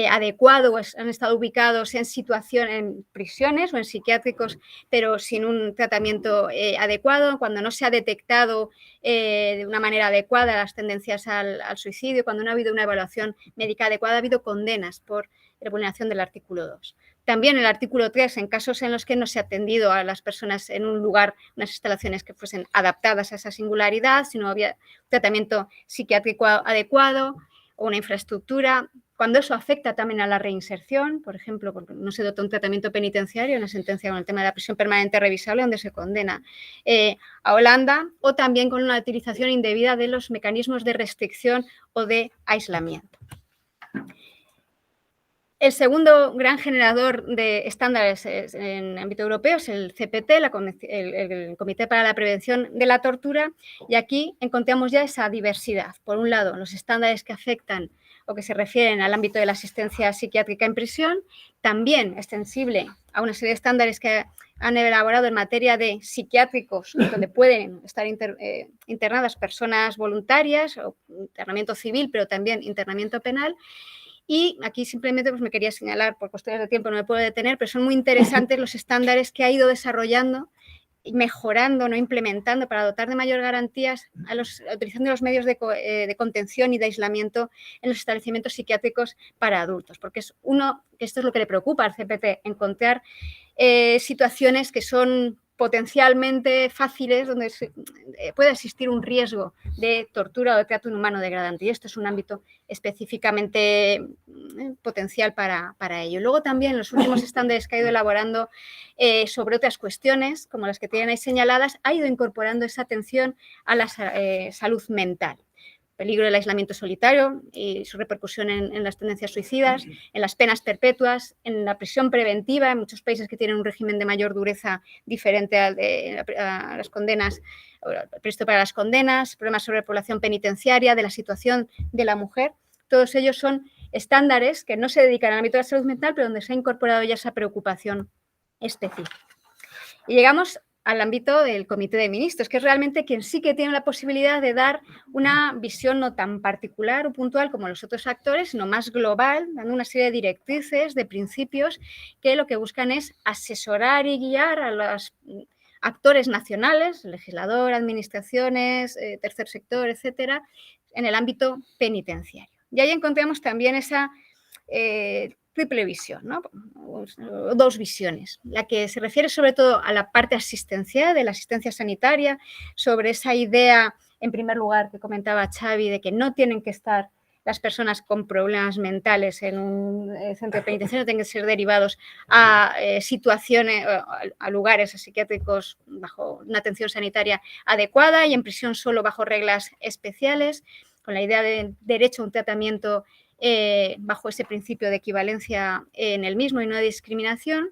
adecuado o han estado ubicados en prisiones o en psiquiátricos, pero sin un tratamiento adecuado, cuando no se ha detectado de una manera adecuada las tendencias al suicidio, cuando no ha habido una evaluación médica adecuada, ha habido condenas por la vulneración del artículo 2. También el artículo 3, en casos en los que no se ha atendido a las personas en un lugar, unas instalaciones que fuesen adaptadas a esa singularidad, si no había tratamiento psiquiátrico adecuado o una infraestructura. Cuando eso afecta también a la reinserción, por ejemplo, porque no se dota un tratamiento penitenciario en la sentencia con el tema de la prisión permanente revisable, donde se condena a Holanda, o también con una utilización indebida de los mecanismos de restricción o de aislamiento. El segundo gran generador de estándares en ámbito europeo es el CPT, el Comité para la Prevención de la Tortura, y aquí encontramos ya esa diversidad. Por un lado, los estándares que afectan o que se refieren al ámbito de la asistencia psiquiátrica en prisión, también extensible a una serie de estándares que han elaborado en materia de psiquiátricos, donde pueden estar internadas personas voluntarias o internamiento civil, pero también internamiento penal. Y aquí simplemente pues, me quería señalar, por cuestiones de tiempo no me puedo detener, pero son muy interesantes los estándares que ha ido desarrollando y mejorando, no implementando para dotar de mayor garantías, utilizando los medios de contención y de aislamiento en los establecimientos psiquiátricos para adultos, porque esto es lo que le preocupa al CPT, encontrar situaciones que son potencialmente fáciles, donde puede existir un riesgo de tortura o de trato inhumano degradante. Y esto es un ámbito específicamente potencial para ello. Luego también los últimos estándares que ha ido elaborando sobre otras cuestiones, como las que tienen ahí señaladas, ha ido incorporando esa atención a la salud mental. Peligro del aislamiento solitario y su repercusión en las tendencias suicidas, en las penas perpetuas, en la prisión preventiva, en muchos países que tienen un régimen de mayor dureza diferente al de las condenas, previsto para las condenas, problemas sobre población penitenciaria, de la situación de la mujer. Todos ellos son estándares que no se dedican al ámbito de la salud mental, pero donde se ha incorporado ya esa preocupación específica. Y llegamos al ámbito del Comité de Ministros, que es realmente quien sí que tiene la posibilidad de dar una visión no tan particular o puntual como los otros actores, sino más global, dando una serie de directrices, de principios, que lo que buscan es asesorar y guiar a los actores nacionales, legislador, administraciones, tercer sector, etcétera, en el ámbito penitenciario. Y ahí encontramos también esa triple visión, ¿no? Dos visiones. La que se refiere sobre todo a la parte asistencial, de la asistencia sanitaria, sobre esa idea, en primer lugar, que comentaba Xavi, de que no tienen que estar las personas con problemas mentales en un centro penitenciario, tienen que ser derivados a situaciones, a lugares psiquiátricos bajo una atención sanitaria adecuada y en prisión solo bajo reglas especiales, con la idea de derecho a un tratamiento bajo ese principio de equivalencia en el mismo y no de discriminación.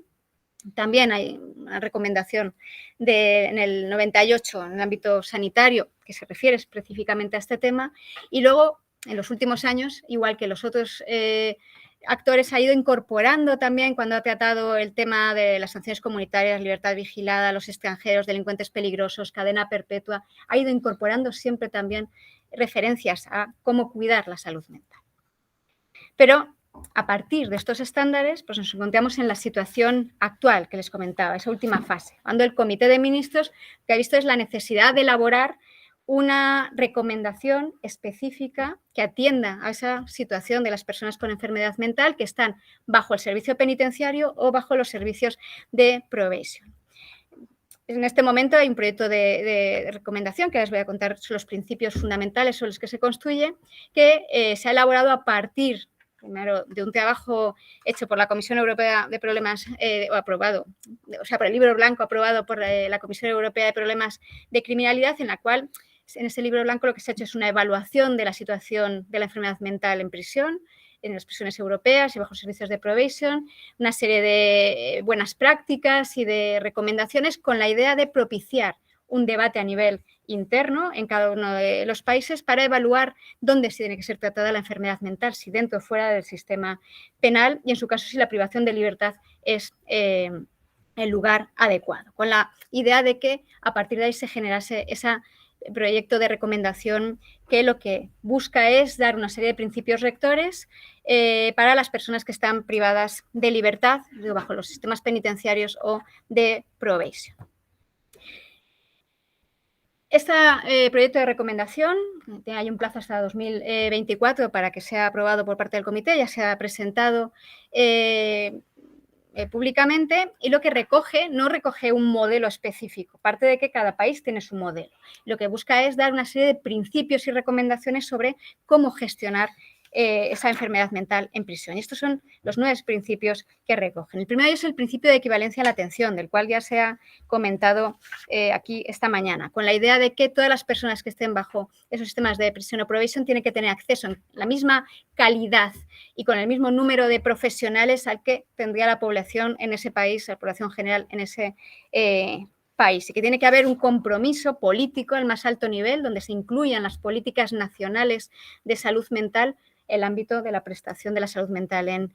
También hay una recomendación en el 98 en el ámbito sanitario que se refiere específicamente a este tema y luego en los últimos años, igual que los otros actores, ha ido incorporando también cuando ha tratado el tema de las sanciones comunitarias, libertad vigilada, los extranjeros, delincuentes peligrosos, cadena perpetua, ha ido incorporando siempre también referencias a cómo cuidar la salud mental. Pero a partir de estos estándares, pues nos encontramos en la situación actual que les comentaba, esa última fase, cuando el Comité de Ministros lo que ha visto es la necesidad de elaborar una recomendación específica que atienda a esa situación de las personas con enfermedad mental que están bajo el servicio penitenciario o bajo los servicios de probation. En este momento hay un proyecto de recomendación que les voy a contar los principios fundamentales sobre los que se construye, que se ha elaborado a partir, primero, de un trabajo hecho por la Comisión Europea de Problemas, por el libro blanco aprobado por la Comisión Europea de Problemas de Criminalidad, en la cual, en ese libro blanco, lo que se ha hecho es una evaluación de la situación de la enfermedad mental en prisión, en las prisiones europeas y bajo servicios de probation, una serie de buenas prácticas y de recomendaciones con la idea de propiciar un debate a nivel interno en cada uno de los países para evaluar dónde se tiene que ser tratada la enfermedad mental, si dentro o fuera del sistema penal y, en su caso, si la privación de libertad es el lugar adecuado, con la idea de que a partir de ahí se generase ese proyecto de recomendación que lo que busca es dar una serie de principios rectores para las personas que están privadas de libertad bajo los sistemas penitenciarios o de probation. Este proyecto de recomendación hay un plazo hasta 2024 para que sea aprobado por parte del comité, ya se ha presentado públicamente, y lo que recoge, no recoge un modelo específico, parte de que cada país tiene su modelo. Lo que busca es dar una serie de principios y recomendaciones sobre cómo gestionar esa enfermedad mental en prisión. Y estos son los 9 principios que recogen. El primero es el principio de equivalencia a la atención, del cual ya se ha comentado aquí esta mañana, con la idea de que todas las personas que estén bajo esos sistemas de prisión o probation tienen que tener acceso en la misma calidad y con el mismo número de profesionales al que tendría la población en ese país, la población general en ese país, y que tiene que haber un compromiso político al más alto nivel donde se incluyan las políticas nacionales de salud mental el ámbito de la prestación de la salud mental en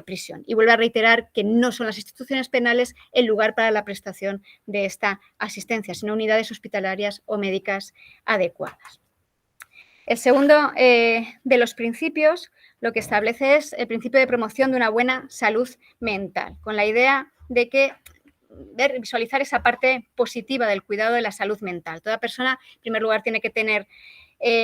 prisión. Y vuelvo a reiterar que no son las instituciones penales el lugar para la prestación de esta asistencia, sino unidades hospitalarias o médicas adecuadas. El segundo de los principios lo que establece es el principio de promoción de una buena salud mental, con la idea de que visualizar esa parte positiva del cuidado de la salud mental. Toda persona, en primer lugar, tiene que tener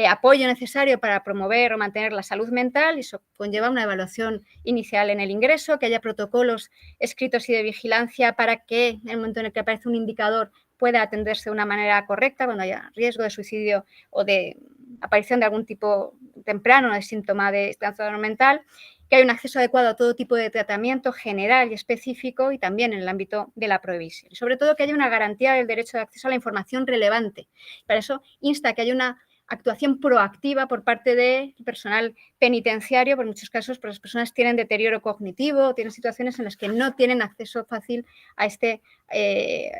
apoyo necesario para promover o mantener la salud mental, y eso conlleva una evaluación inicial en el ingreso, que haya protocolos escritos y de vigilancia para que en el momento en el que aparece un indicador pueda atenderse de una manera correcta cuando haya riesgo de suicidio o de aparición de algún tipo temprano de síntoma de trastorno mental, que hay un acceso adecuado a todo tipo de tratamiento general y específico y también en el ámbito de la provisión. Y sobre todo que haya una garantía del derecho de acceso a la información relevante. Para eso insta a que haya una actuación proactiva por parte del personal penitenciario, por muchos casos pues las personas tienen deterioro cognitivo, tienen situaciones en las que no tienen acceso fácil a este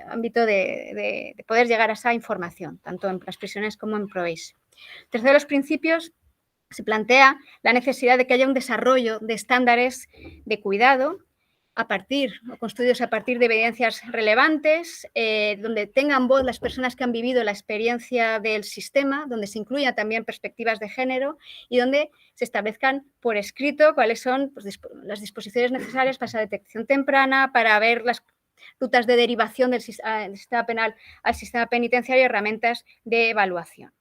ámbito de poder llegar a esa información, tanto en las prisiones como en probation. Tercero de los principios, se plantea la necesidad de que haya un desarrollo de estándares de cuidado construidos a partir de evidencias relevantes, donde tengan voz las personas que han vivido la experiencia del sistema, donde se incluyan también perspectivas de género y donde se establezcan por escrito cuáles son pues, las disposiciones necesarias para esa detección temprana, para ver las rutas de derivación del sistema penal al sistema penitenciario y herramientas de evaluación.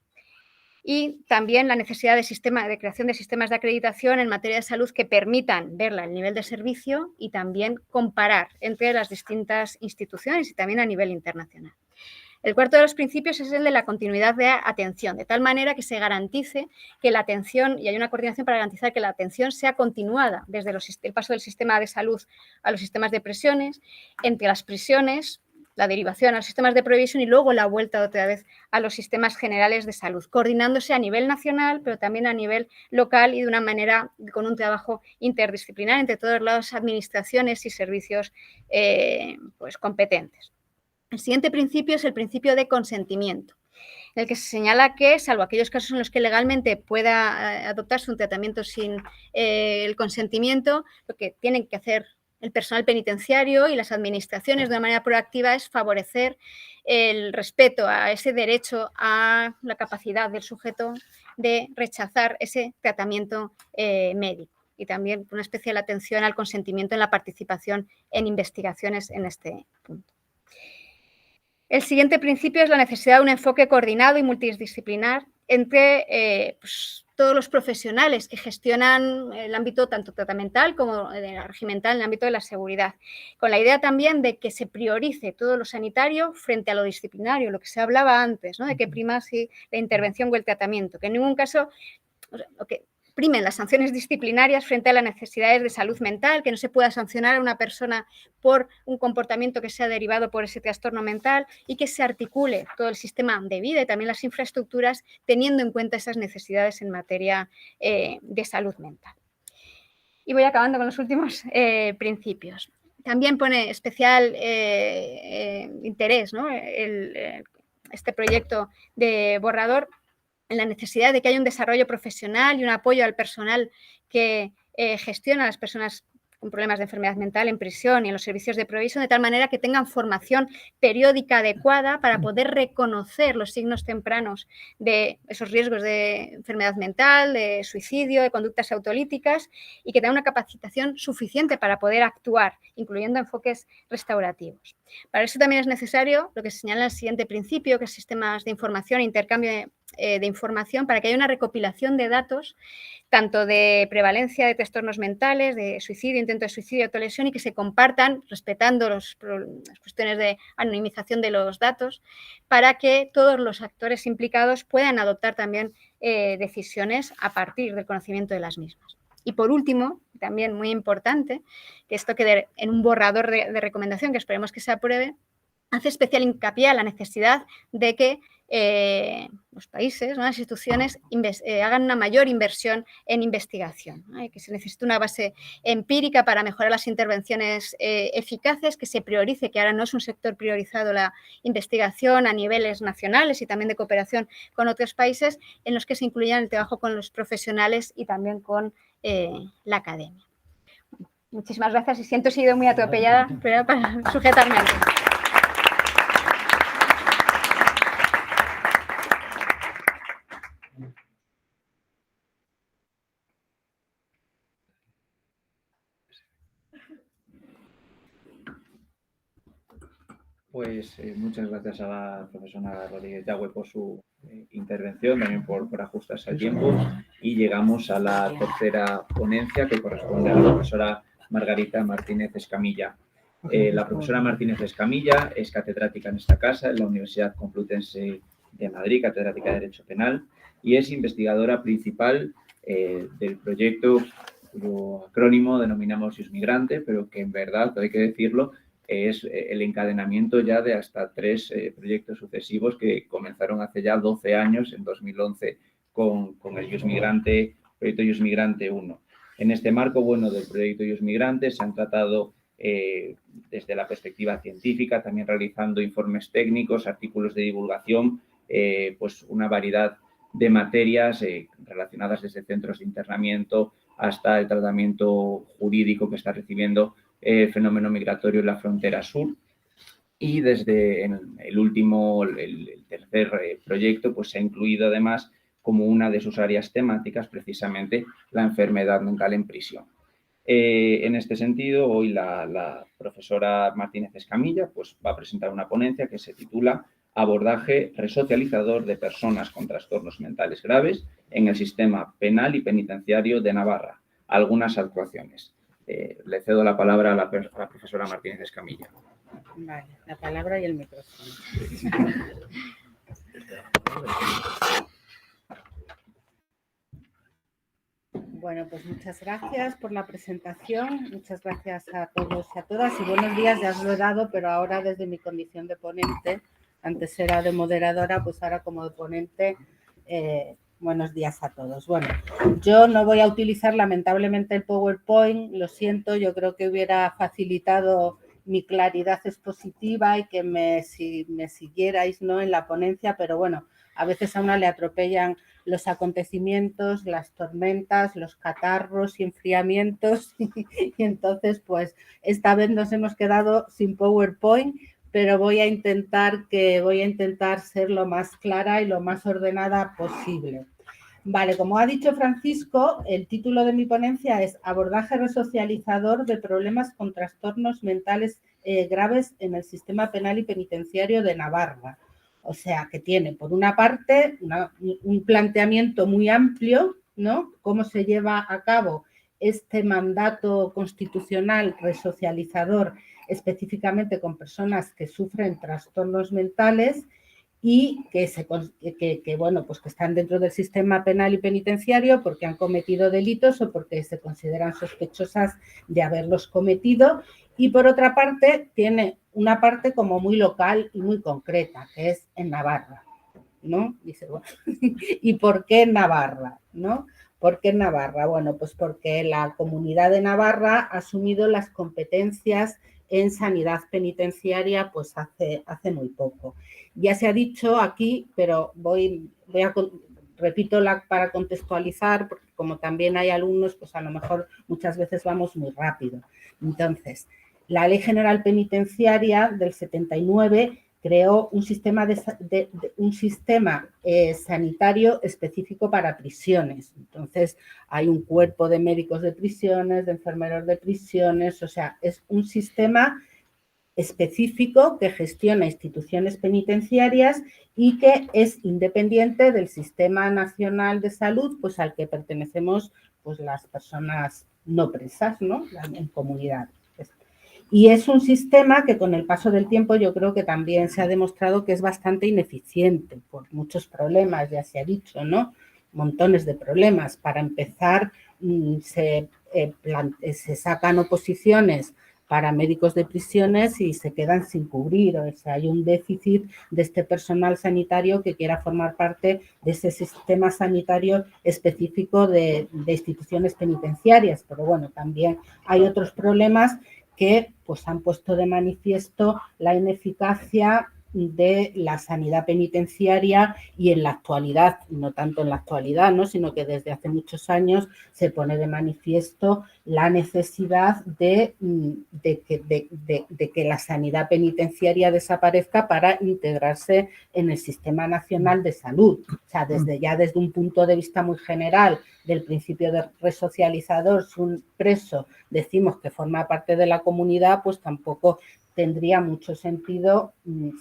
Y también la necesidad de creación de sistemas de acreditación en materia de salud que permitan ver el nivel de servicio y también comparar entre las distintas instituciones y también a nivel internacional. El cuarto de los principios es el de la continuidad de atención, de tal manera que se garantice que la atención, y hay una coordinación para garantizar que la atención sea continuada desde el paso del sistema de salud a los sistemas de prisiones, entre las prisiones, la derivación a los sistemas de provisión y luego la vuelta otra vez a los sistemas generales de salud, coordinándose a nivel nacional, pero también a nivel local y de una manera con un trabajo interdisciplinar entre todas las administraciones y servicios pues, competentes. El siguiente principio es el principio de consentimiento, en el que se señala que, salvo aquellos casos en los que legalmente pueda adoptarse un tratamiento sin el consentimiento, lo que tienen que hacer el personal penitenciario y las administraciones de una manera proactiva es favorecer el respeto a ese derecho a la capacidad del sujeto de rechazar ese tratamiento médico y también una especial atención al consentimiento en la participación en investigaciones en este punto. El siguiente principio es la necesidad de un enfoque coordinado y multidisciplinar entre todos los profesionales que gestionan el ámbito tanto tratamental como regimental en el ámbito de la seguridad, con la idea también de que se priorice todo lo sanitario frente a lo disciplinario, lo que se hablaba antes, ¿no? De que prima así la intervención o el tratamiento, que en ningún caso lo que primen las sanciones disciplinarias frente a las necesidades de salud mental, que no se pueda sancionar a una persona por un comportamiento que sea derivado por ese trastorno mental y que se articule todo el sistema de vida y también las infraestructuras teniendo en cuenta esas necesidades en materia de salud mental. Y voy acabando con los últimos principios. También pone especial interés, ¿no? Este proyecto de borrador en la necesidad de que haya un desarrollo profesional y un apoyo al personal que gestiona a las personas con problemas de enfermedad mental en prisión y en los servicios de provisión, de tal manera que tengan formación periódica adecuada para poder reconocer los signos tempranos de esos riesgos de enfermedad mental, de suicidio, de conductas autolíticas y que tengan una capacitación suficiente para poder actuar, incluyendo enfoques restaurativos. Para eso también es necesario lo que se señala en el siguiente principio, que es sistemas de información e intercambio de información para que haya una recopilación de datos tanto de prevalencia de trastornos mentales, de suicidio, intento de suicidio, autolesión, y que se compartan respetando las cuestiones de anonimización de los datos para que todos los actores implicados puedan adoptar también decisiones a partir del conocimiento de las mismas. Y por último, también muy importante, que esto quede en un borrador de recomendación que esperemos que se apruebe, hace especial hincapié a la necesidad de que los países, ¿no?, las instituciones hagan una mayor inversión en investigación, ¿no? Y que se necesita una base empírica para mejorar las intervenciones eficaces, que se priorice, que ahora no es un sector priorizado la investigación a niveles nacionales y también de cooperación con otros países, en los que se incluyan el trabajo con los profesionales y también con la academia. Muchísimas gracias y siento si he sido muy atropellada, pero para sujetarme al tema. Pues muchas gracias a la profesora Rodríguez Yagüe por su intervención, también por ajustarse al tiempo. Y llegamos a la tercera ponencia, que corresponde a la profesora Margarita Martínez Escamilla. La profesora Martínez Escamilla es catedrática en esta casa, en la Universidad Complutense de Madrid, catedrática de Derecho Penal, y es investigadora principal del proyecto cuyo acrónimo denominamos Iusmigrante, pero que en verdad, hay que decirlo, es el encadenamiento ya de hasta 3 proyectos sucesivos que comenzaron hace ya 12 años, en 2011, con el Iusmigrante, proyecto Iusmigrante 1. En este marco, bueno, del proyecto Iusmigrante se han tratado desde la perspectiva científica, también realizando informes técnicos, artículos de divulgación, pues una variedad de materias relacionadas desde centros de internamiento hasta el tratamiento jurídico que está recibiendo el fenómeno migratorio en la frontera sur. Y desde el tercer proyecto, pues se ha incluido además como una de sus áreas temáticas precisamente la enfermedad mental en prisión. En este sentido, hoy la profesora Martínez Escamilla pues, va a presentar una ponencia que se titula Abordaje resocializador de personas con trastornos mentales graves en el sistema penal y penitenciario de Navarra. Algunas actuaciones. Le cedo la palabra a la profesora Martínez Escamilla. Vale, la palabra y el micrófono. Bueno, pues muchas gracias por la presentación, muchas gracias a todos y a todas y buenos días, ya os lo he dado, pero ahora desde mi condición de ponente, antes era de moderadora, pues ahora como de ponente, buenos días a todos. Bueno, yo no voy a utilizar lamentablemente el PowerPoint, lo siento, yo creo que hubiera facilitado mi claridad expositiva y que si me siguierais, ¿no?, en la ponencia, pero bueno, a veces a una le atropellan los acontecimientos, las tormentas, los catarros y enfriamientos y entonces pues esta vez nos hemos quedado sin PowerPoint, pero voy a intentar ser lo más clara y lo más ordenada posible. Vale, como ha dicho Francisco, el título de mi ponencia es Abordaje resocializador de problemas con trastornos mentales graves en el sistema penal y penitenciario de Navarra. O sea, que tiene, por una parte, un planteamiento muy amplio, ¿no? Cómo se lleva a cabo este mandato constitucional resocializador específicamente con personas que sufren trastornos mentales y que están dentro del sistema penal y penitenciario porque han cometido delitos o porque se consideran sospechosas de haberlos cometido. Y por otra parte, tiene una parte como muy local y muy concreta, que es en Navarra, ¿no? Dice, bueno, ¿y por qué en Navarra, no? ¿Por qué en Navarra? Bueno, pues porque la Comunidad de Navarra ha asumido las competencias en sanidad penitenciaria pues hace muy poco. Ya se ha dicho aquí, pero repito para contextualizar, porque como también hay alumnos, pues a lo mejor muchas veces vamos muy rápido. Entonces, la Ley General Penitenciaria del 79 creó un sistema sanitario específico para prisiones. Entonces, hay un cuerpo de médicos de prisiones, de enfermeros de prisiones, o sea, es un sistema específico que gestiona instituciones penitenciarias y que es independiente del Sistema Nacional de Salud, pues al que pertenecemos pues las personas no presas, ¿no? En comunidad. Y es un sistema que con el paso del tiempo yo creo que también se ha demostrado que es bastante ineficiente por muchos problemas, ya se ha dicho, ¿no? Montones de problemas. Para empezar, se sacan oposiciones para médicos de prisiones y se quedan sin cubrir. O sea, hay un déficit de este personal sanitario que quiera formar parte de ese sistema sanitario específico de instituciones penitenciarias. Pero bueno, también hay otros problemas que pues, han puesto de manifiesto la ineficacia de la sanidad penitenciaria y en la actualidad, no tanto en la actualidad, ¿no? Sino que desde hace muchos años se pone de manifiesto la necesidad de que la sanidad penitenciaria desaparezca para integrarse en el Sistema Nacional de Salud. O sea, desde un punto de vista muy general del principio de resocializador, si un preso decimos que forma parte de la comunidad, pues tampoco tendría mucho sentido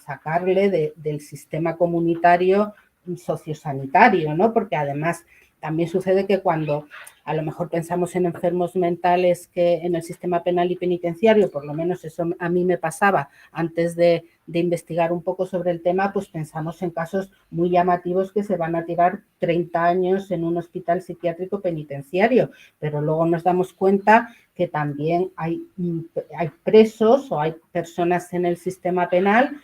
sacarle del sistema comunitario sociosanitario, ¿no? Porque además también sucede que cuando a lo mejor pensamos en enfermos mentales que en el sistema penal y penitenciario, por lo menos eso a mí me pasaba antes de investigar un poco sobre el tema, pues pensamos en casos muy llamativos que se van a tirar 30 años en un hospital psiquiátrico penitenciario, pero luego nos damos cuenta que también hay presos o hay personas en el sistema penal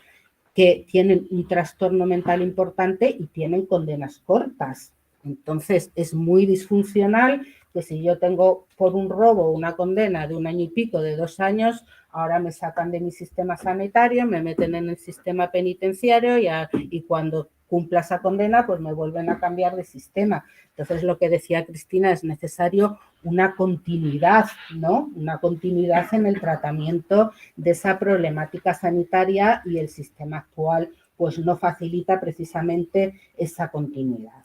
que tienen un trastorno mental importante y tienen condenas cortas. Entonces, es muy disfuncional que si yo tengo por un robo una condena de 1 año y pico, de 2 años, ahora me sacan de mi sistema sanitario, me meten en el sistema penitenciario y cuando cumpla esa condena, pues me vuelven a cambiar de sistema. Entonces, lo que decía Cristina, es necesario una continuidad, ¿no? Una continuidad en el tratamiento de esa problemática sanitaria y el sistema actual, pues no facilita precisamente esa continuidad.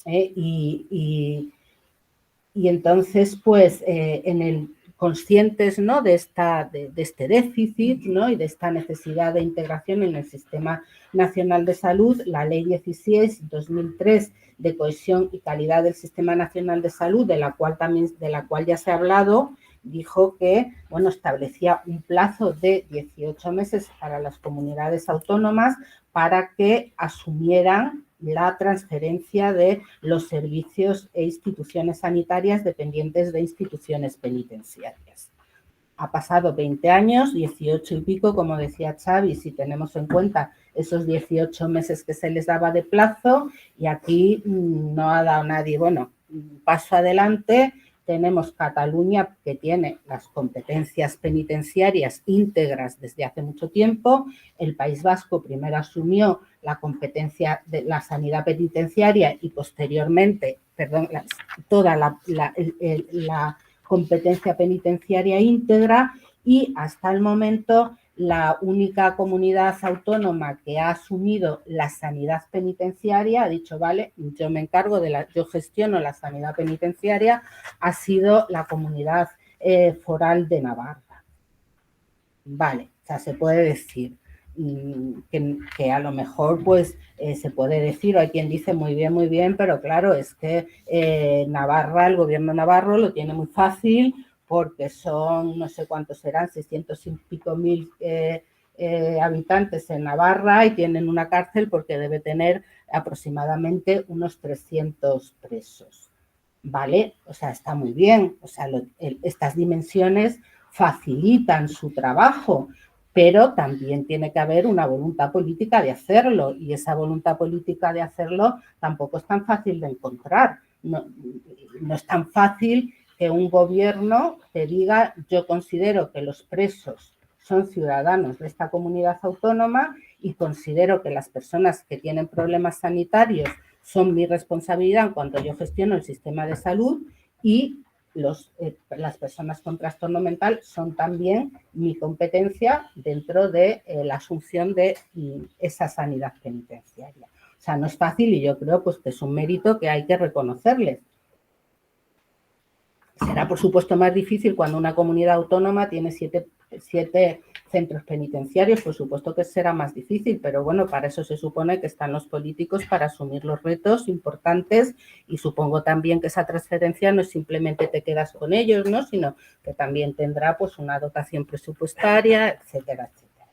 Y entonces, pues, conscientes, ¿no? de este déficit, ¿no? Y de esta necesidad de integración en el Sistema Nacional de Salud, la Ley 16/2003 de cohesión y calidad del Sistema Nacional de Salud, de la cual ya se ha hablado, dijo que, bueno, establecía un plazo de 18 meses para las comunidades autónomas para que asumieran la transferencia de los servicios e instituciones sanitarias dependientes de instituciones penitenciarias. Ha pasado 20 años, 18 y pico, como decía Xavi, si tenemos en cuenta esos 18 meses que se les daba de plazo, y aquí no ha dado nadie. Bueno, paso adelante. Tenemos Cataluña, que tiene las competencias penitenciarias íntegras desde hace mucho tiempo. El País Vasco primero asumió la competencia de la sanidad penitenciaria y posteriormente, toda la competencia penitenciaria íntegra, y hasta el momento la única comunidad autónoma que ha asumido la sanidad penitenciaria, ha dicho, vale, yo gestiono la sanidad penitenciaria, ha sido la comunidad foral de Navarra. Vale, o sea, se puede decir que a lo mejor pues se puede decir, o hay quien dice muy bien, pero claro, es que Navarra, el gobierno navarro lo tiene muy fácil porque son, no sé cuántos serán, 600 y pico mil habitantes en Navarra y tienen una cárcel porque debe tener aproximadamente unos 300 presos. ¿Vale? O sea, está muy bien. O sea, estas dimensiones facilitan su trabajo, pero también tiene que haber una voluntad política de hacerlo, y esa voluntad política de hacerlo tampoco es tan fácil de encontrar. No es tan fácil que un gobierno te diga, yo considero que los presos son ciudadanos de esta comunidad autónoma y considero que las personas que tienen problemas sanitarios son mi responsabilidad en cuanto yo gestiono el sistema de salud, y las personas con trastorno mental son también mi competencia dentro de la asunción de esa sanidad penitenciaria. O sea, no es fácil, y yo creo pues, que es un mérito que hay que reconocerles. Será, por supuesto, más difícil cuando una comunidad autónoma tiene 7 7 centros penitenciarios, por supuesto que será más difícil, pero bueno, para eso se supone que están los políticos, para asumir los retos importantes, y supongo también que esa transferencia no es simplemente te quedas con ellos, ¿no?, sino que también tendrá pues una dotación presupuestaria, etcétera, etcétera.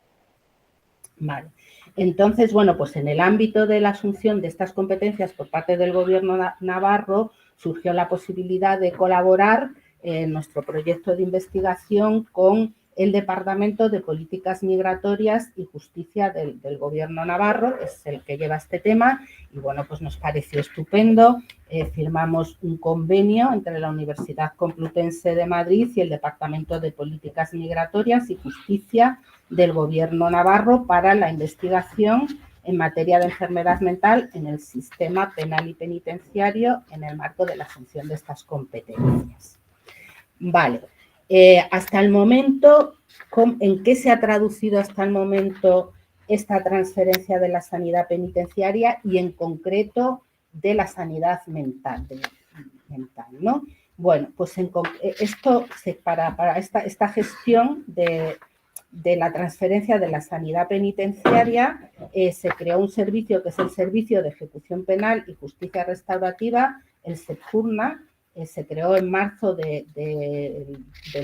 Vale. Entonces, bueno, pues en el ámbito de la asunción de estas competencias por parte del Gobierno navarro surgió la posibilidad de colaborar en nuestro proyecto de investigación con el Departamento de Políticas Migratorias y Justicia del Gobierno navarro, que es el que lleva este tema, y bueno, pues nos pareció estupendo. Firmamos un convenio entre la Universidad Complutense de Madrid y el Departamento de Políticas Migratorias y Justicia del Gobierno navarro para la investigación en materia de enfermedad mental en el sistema penal y penitenciario en el marco de la asunción de estas competencias. Vale. Hasta el momento, ¿en qué se ha traducido hasta el momento esta transferencia de la sanidad penitenciaria y en concreto de la sanidad mental, ¿no? Bueno, pues esto para esta gestión de la transferencia de la sanidad penitenciaria se creó un servicio que es el Servicio de Ejecución Penal y Justicia Restaurativa, el SEPJURNA. Se creó en marzo del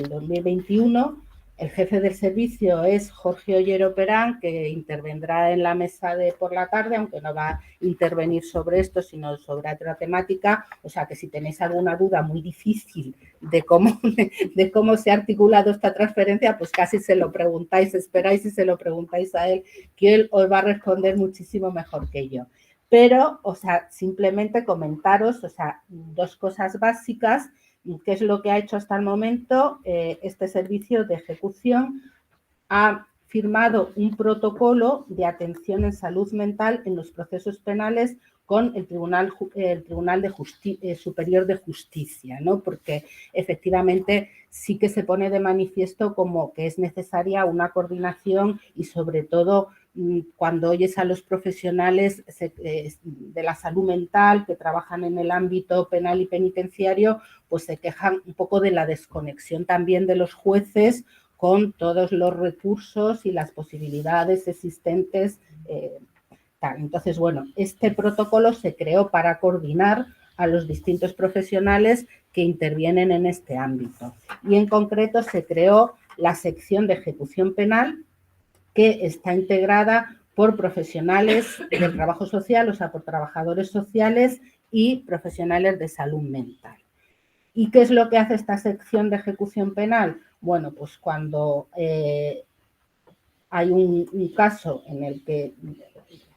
2021. El jefe del servicio es Jorge Ollero Perán, que intervendrá en la mesa de por la tarde, aunque no va a intervenir sobre esto, sino sobre otra temática. O sea que si tenéis alguna duda muy difícil de cómo se ha articulado esta transferencia, pues casi se lo preguntáis, esperáis y se lo preguntáis a él, que él os va a responder muchísimo mejor que yo. Pero, o sea, simplemente comentaros, o sea, 2 cosas básicas. ¿Qué es lo que ha hecho hasta el momento? Este servicio de ejecución ha firmado un protocolo de atención en salud mental en los procesos penales con el Tribunal Superior de Justicia, ¿no? Porque efectivamente sí que se pone de manifiesto como que es necesaria una coordinación y sobre todo cuando oyes a los profesionales de la salud mental que trabajan en el ámbito penal y penitenciario, pues se quejan un poco de la desconexión también de los jueces con todos los recursos y las posibilidades existentes. Entonces, bueno, este protocolo se creó para coordinar a los distintos profesionales que intervienen en este ámbito. Y en concreto se creó la sección de ejecución penal, que está integrada por profesionales del trabajo social, o sea, por trabajadores sociales y profesionales de salud mental. ¿Y qué es lo que hace esta sección de ejecución penal? Bueno, pues cuando hay un caso en el que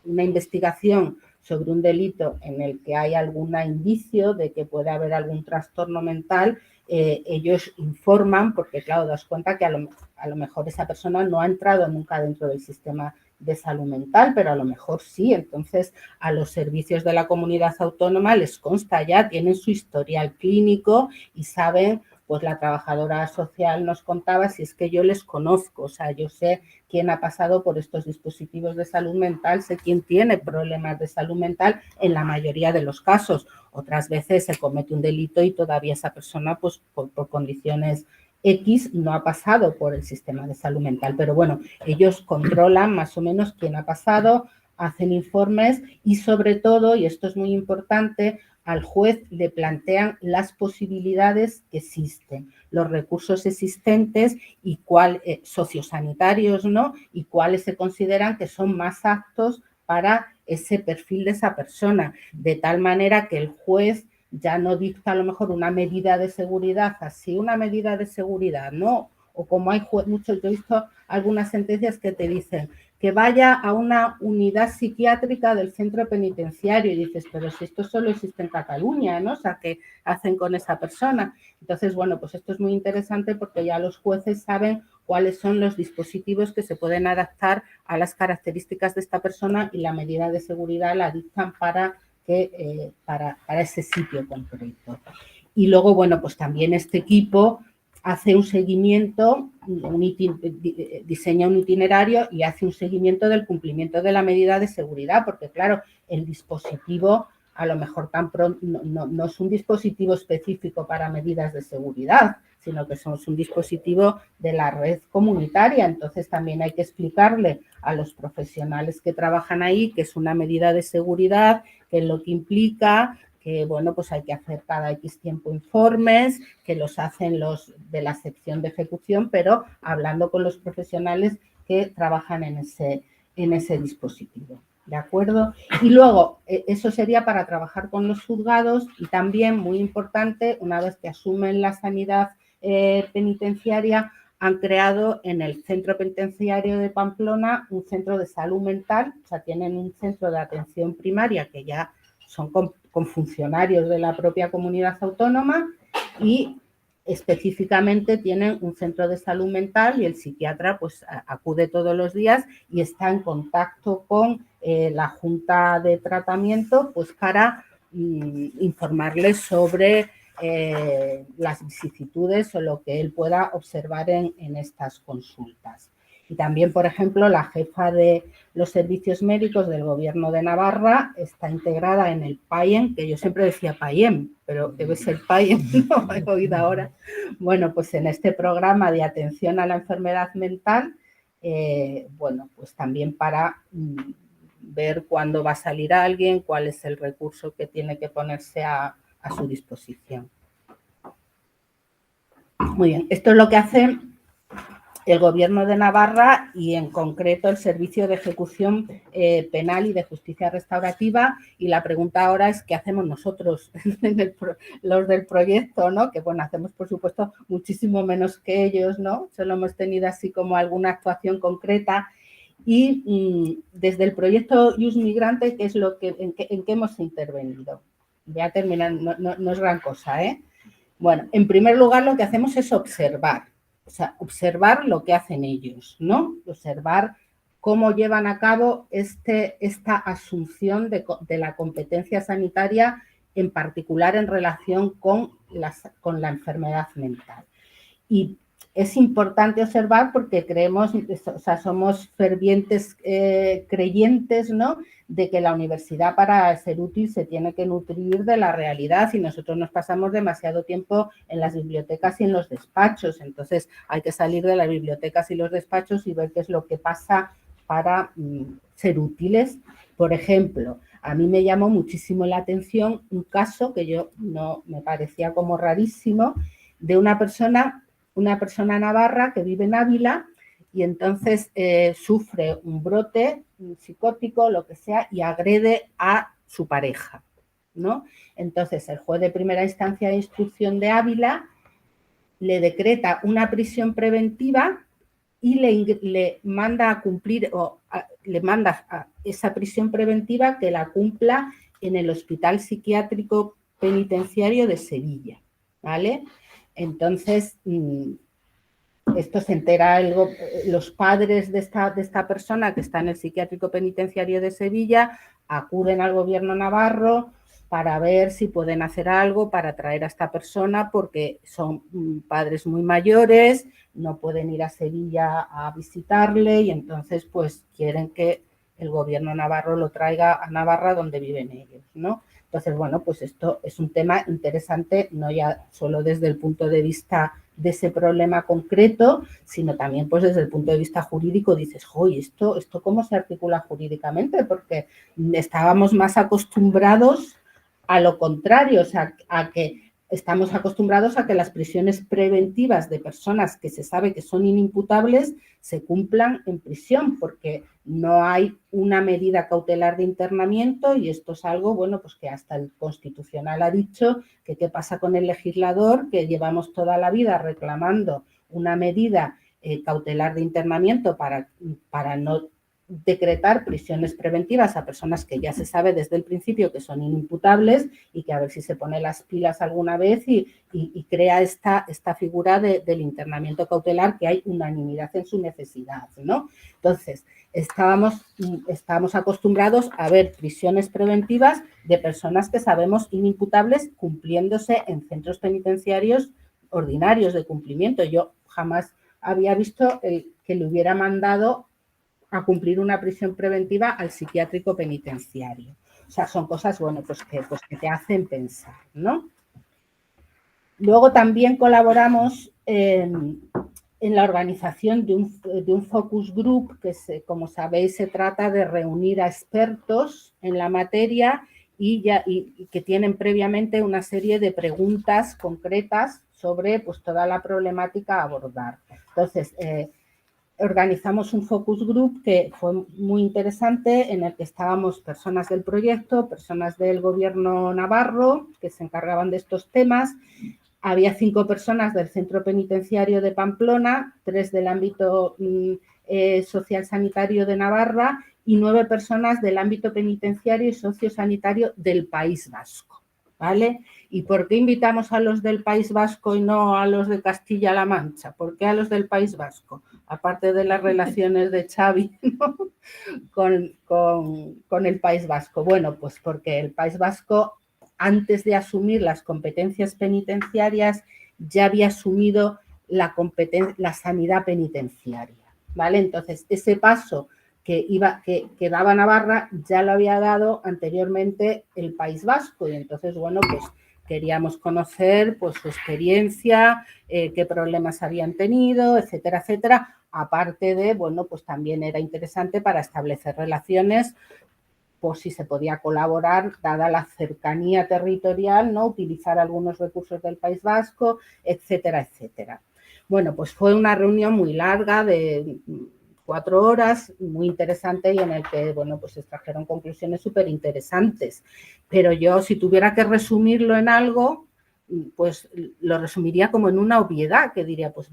una investigación sobre un delito en el que hay algún indicio de que puede haber algún trastorno mental, ellos informan, porque claro, das cuenta que a lo mejor esa persona no ha entrado nunca dentro del sistema de salud mental, pero a lo mejor sí. Entonces, a los servicios de la comunidad autónoma les consta ya, tienen su historial clínico y saben, pues la trabajadora social nos contaba, si es que yo les conozco, o sea, yo sé quién ha pasado por estos dispositivos de salud mental, sé quién tiene problemas de salud mental en la mayoría de los casos. Otras veces se comete un delito y todavía esa persona, pues por condiciones X, no ha pasado por el sistema de salud mental. Pero bueno, ellos controlan más o menos quién ha pasado, hacen informes y sobre todo, y esto es muy importante, al juez le plantean las posibilidades que existen, los recursos existentes y sociosanitarios, ¿no? Y cuáles se consideran que son más aptos para ese perfil de esa persona, de tal manera que el juez ya no dicta a lo mejor una medida de seguridad, así una medida de seguridad, ¿no? O como hay muchos, yo he visto algunas sentencias que te dicen que vaya a una unidad psiquiátrica del centro penitenciario y dices, pero si esto solo existe en Cataluña, ¿no? O sea, ¿qué hacen con esa persona? Entonces, bueno, pues esto es muy interesante porque ya los jueces saben cuáles son los dispositivos que se pueden adaptar a las características de esta persona y la medida de seguridad la dictan para ese sitio concreto. Y luego, bueno, pues también este equipo hace un seguimiento, diseña un itinerario y hace un seguimiento del cumplimiento de la medida de seguridad, porque claro, el dispositivo a lo mejor no es un dispositivo específico para medidas de seguridad, sino que es un dispositivo de la red comunitaria. Entonces también hay que explicarle a los profesionales que trabajan ahí que es una medida de seguridad, qué es lo que implica, que bueno, pues hay que hacer cada X tiempo informes, que los hacen los de la sección de ejecución, pero hablando con los profesionales que trabajan en ese dispositivo. ¿De acuerdo? Y luego, eso sería para trabajar con los juzgados y también, muy importante, una vez que asumen la sanidad penitenciaria, han creado en el centro penitenciario de Pamplona un centro de salud mental, o sea, tienen un centro de atención primaria que ya son con funcionarios de la propia comunidad autónoma y específicamente tienen un centro de salud mental y el psiquiatra pues acude todos los días y está en contacto con la junta de tratamiento pues para informarles sobre las vicisitudes o lo que él pueda observar en estas consultas. Y también, por ejemplo, la jefa de los servicios médicos del Gobierno de Navarra está integrada en el PAIEM, que yo siempre decía PAIEM, pero debe ser PAIEM, no he oído ahora. Bueno, pues en este programa de atención a la enfermedad mental, bueno, pues también para ver cuándo va a salir alguien, cuál es el recurso que tiene que ponerse a su disposición. Muy bien, esto es lo que hace el Gobierno de Navarra y en concreto el Servicio de Ejecución Penal y de Justicia Restaurativa, y la pregunta ahora es ¿qué hacemos nosotros, los del proyecto, ¿no? Que bueno, hacemos por supuesto muchísimo menos que ellos, ¿no? Solo hemos tenido así como alguna actuación concreta y desde el proyecto Ius Migrante, ¿qué es lo que, en qué hemos intervenido? Voy a terminar, no es gran cosa, ¿eh? Bueno, en primer lugar lo que hacemos es observar. O sea, observar lo que hacen ellos, ¿no? Observar cómo llevan a cabo esta asunción de la competencia sanitaria, en particular en relación con la enfermedad mental. Y es importante observar porque creemos, o sea, somos fervientes creyentes, ¿no?, de que la universidad para ser útil se tiene que nutrir de la realidad y nosotros nos pasamos demasiado tiempo en las bibliotecas y en los despachos. Entonces hay que salir de las bibliotecas y los despachos y ver qué es lo que pasa para ser útiles. Por ejemplo, a mí me llamó muchísimo la atención un caso que yo no me parecía como rarísimo, de una persona navarra que vive en Ávila y entonces sufre un brote psicótico, lo que sea, y agrede a su pareja, ¿no? Entonces el juez de primera instancia de instrucción de Ávila le decreta una prisión preventiva y le manda a cumplir, le manda a esa prisión preventiva que la cumpla en el Hospital Psiquiátrico Penitenciario de Sevilla, ¿vale? Entonces, esto se entera los padres de esta persona que está en el Psiquiátrico Penitenciario de Sevilla, acuden al Gobierno navarro para ver si pueden hacer algo para traer a esta persona porque son padres muy mayores, no pueden ir a Sevilla a visitarle y entonces pues quieren que el Gobierno navarro lo traiga a Navarra donde viven ellos, ¿no? Entonces, bueno, pues esto es un tema interesante, no ya solo desde el punto de vista de ese problema concreto, sino también pues desde el punto de vista jurídico dices, ¡joy! ¿Esto cómo se articula jurídicamente? Porque estábamos más acostumbrados a lo contrario, o sea, a que estamos acostumbrados a que las prisiones preventivas de personas que se sabe que son inimputables se cumplan en prisión, porque no hay una medida cautelar de internamiento y esto es algo, bueno, pues que hasta el Constitucional ha dicho que qué pasa con el legislador, que llevamos toda la vida reclamando una medida cautelar de internamiento para no decretar prisiones preventivas a personas que ya se sabe desde el principio que son inimputables y que a ver si se pone las pilas alguna vez y crea esta figura del internamiento cautelar, que hay unanimidad en su necesidad, ¿no? Entonces, estábamos acostumbrados a ver prisiones preventivas de personas que sabemos inimputables cumpliéndose en centros penitenciarios ordinarios de cumplimiento. Yo jamás había visto que le hubiera mandado a cumplir una prisión preventiva al psiquiátrico penitenciario. O sea, son cosas, bueno, pues que te hacen pensar, ¿no? Luego también colaboramos en la organización de un focus group que, como sabéis, se trata de reunir a expertos en la materia y que tienen previamente una serie de preguntas concretas sobre pues, toda la problemática a abordar. Entonces, organizamos un focus group que fue muy interesante, en el que estábamos personas del proyecto, personas del gobierno navarro que se encargaban de estos temas. Había 5 personas del Centro Penitenciario de Pamplona, 3 del ámbito social sanitario de Navarra y 9 personas del ámbito penitenciario y sociosanitario del País Vasco, ¿vale? ¿Y por qué invitamos a los del País Vasco y no a los de Castilla-La Mancha? ¿Por qué a los del País Vasco? Aparte de las relaciones de Xavi, ¿no? con el País Vasco. Bueno, pues porque el País Vasco, antes de asumir las competencias penitenciarias, ya había asumido la sanidad penitenciaria, ¿vale? Entonces, ese paso que daba Navarra ya lo había dado anteriormente el País Vasco y entonces, bueno, pues queríamos conocer pues, su experiencia, qué problemas habían tenido, etcétera, etcétera. Aparte de, bueno, pues también era interesante para establecer relaciones por si se podía colaborar, dada la cercanía territorial, ¿no? Utilizar algunos recursos del País Vasco, etcétera, etcétera. Bueno, pues fue una reunión muy larga de 4 horas, muy interesante y en el que, bueno, pues se extrajeron conclusiones súper interesantes. Pero yo, si tuviera que resumirlo en algo, pues lo resumiría como en una obviedad, que diría, pues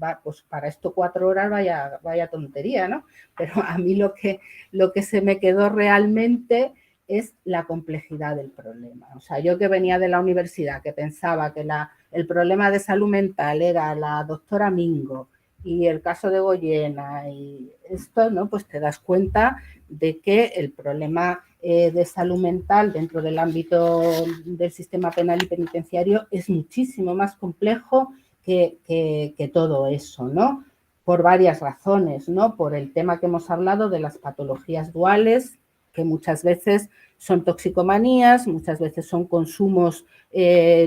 para esto 4 horas vaya tontería, ¿no? Pero a mí lo que se me quedó realmente es la complejidad del problema. O sea, yo que venía de la universidad, que pensaba que el problema de salud mental era la doctora Mingo y el caso de Goyena y esto, ¿no? Pues te das cuenta de que el problema de salud mental dentro del ámbito del sistema penal y penitenciario es muchísimo más complejo que todo eso, ¿no? Por varias razones, ¿no? Por el tema que hemos hablado de las patologías duales, que muchas veces son toxicomanías, muchas veces son consumos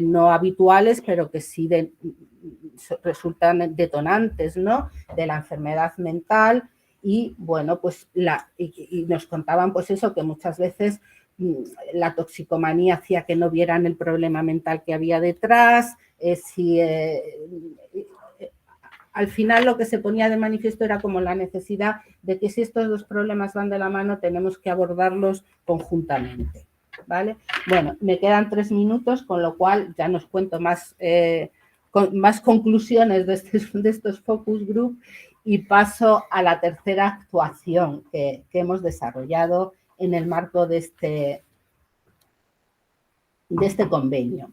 no habituales, pero que sí resultan detonantes, ¿no? De la enfermedad mental. Y bueno, pues y nos contaban pues eso, que muchas veces la toxicomanía hacía que no vieran el problema mental que había detrás, al final lo que se ponía de manifiesto era como la necesidad de que si estos dos problemas van de la mano tenemos que abordarlos conjuntamente, ¿vale? Bueno, me quedan 3 minutos, con lo cual ya nos cuento más conclusiones de estos focus group y paso a la tercera actuación que hemos desarrollado en el marco de este convenio.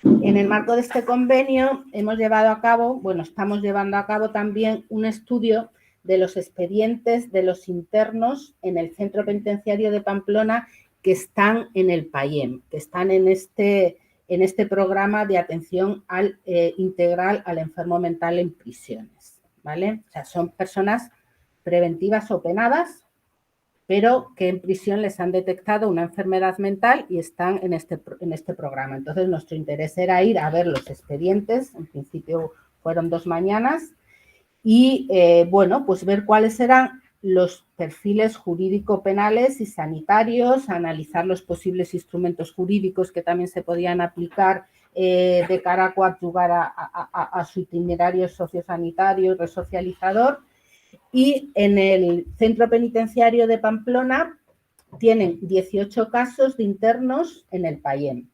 En el marco de este convenio hemos llevado a cabo, bueno, estamos llevando a cabo también un estudio de los expedientes de los internos en el Centro Penitenciario de Pamplona que están en el PAIEM, que están en este programa de atención integral al enfermo mental en prisiones, ¿vale? O sea, son personas preventivas o penadas, pero que en prisión les han detectado una enfermedad mental y están en este programa. Entonces, nuestro interés era ir a ver los expedientes, en principio fueron 2 mañanas, y, bueno, pues ver cuáles eran los perfiles jurídico-penales y sanitarios, analizar los posibles instrumentos jurídicos que también se podían aplicar de cara a coadyuvar a su itinerario sociosanitario y resocializador. Y en el Centro Penitenciario de Pamplona tienen 18 casos de internos en el PAIEM.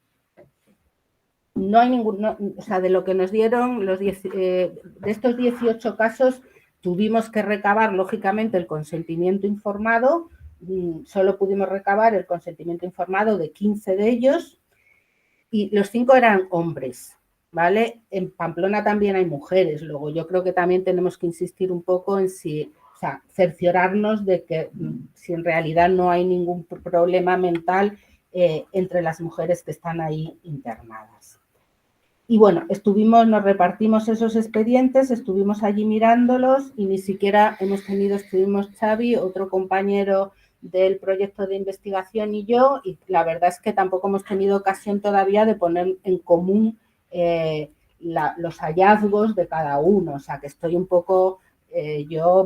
No hay o sea, de lo que nos dieron, de estos 18 casos tuvimos que recabar, lógicamente, el consentimiento informado. Solo pudimos recabar el consentimiento informado de 15 de ellos y los 5 eran hombres, ¿vale? En Pamplona también hay mujeres. Luego yo creo que también tenemos que insistir un poco en o sea, cerciorarnos de que si en realidad no hay ningún problema mental entre las mujeres que están ahí internadas. Y bueno, nos repartimos esos expedientes, estuvimos allí mirándolos y ni siquiera estuvimos Xavi, otro compañero del proyecto de investigación y yo, y la verdad es que tampoco hemos tenido ocasión todavía de poner en común los hallazgos de cada uno, o sea que estoy un poco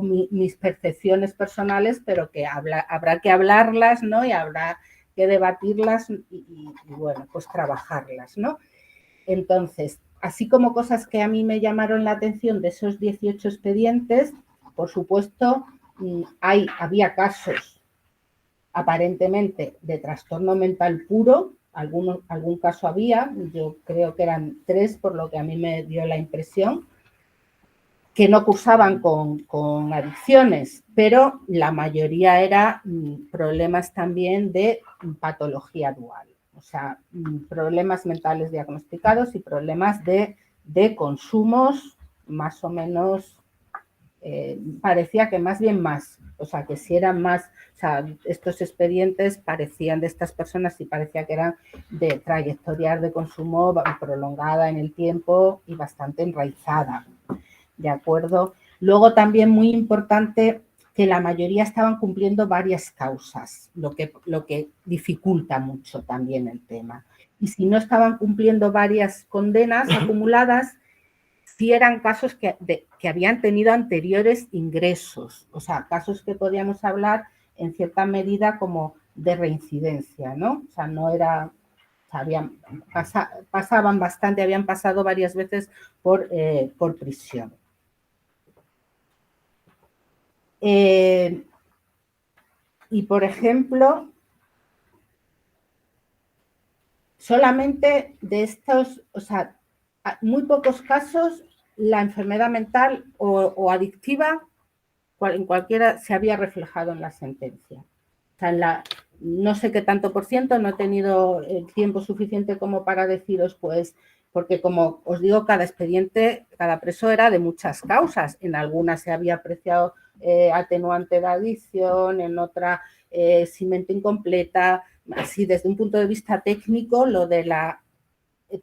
mis percepciones personales, pero que habrá que hablarlas, ¿no? Y habrá que debatirlas y bueno, pues trabajarlas, ¿no? Entonces, así como cosas que a mí me llamaron la atención de esos 18 expedientes, por supuesto, había casos aparentemente de trastorno mental puro, algún caso había, yo creo que eran 3 por lo que a mí me dio la impresión, que no cursaban con adicciones, pero la mayoría era problemas también de patología dual, o sea, problemas mentales diagnosticados y problemas de consumos más o menos, parecía que más bien más, o sea, que si eran más, o sea, estos expedientes parecían de estas personas y parecía que eran de trayectorias de consumo prolongada en el tiempo y bastante enraizada. ¿De acuerdo? Luego también muy importante que la mayoría estaban cumpliendo varias causas, lo que dificulta mucho también el tema. Y si no estaban cumpliendo varias condenas acumuladas, sí eran casos que habían tenido anteriores ingresos, o sea, casos que podíamos hablar en cierta medida como de reincidencia, ¿no? O sea, no era... pasaban bastante, habían pasado varias veces por prisión. Y, por ejemplo, solamente de estos, o sea, muy pocos casos, la enfermedad mental o adictiva, en cualquiera, se había reflejado en la sentencia. O sea, no sé qué tanto por ciento, no he tenido el tiempo suficiente como para deciros, pues, porque como os digo, cada expediente, cada preso era de muchas causas. En algunas se había apreciado atenuante de adicción, en otra mente incompleta. Así, desde un punto de vista técnico, lo de la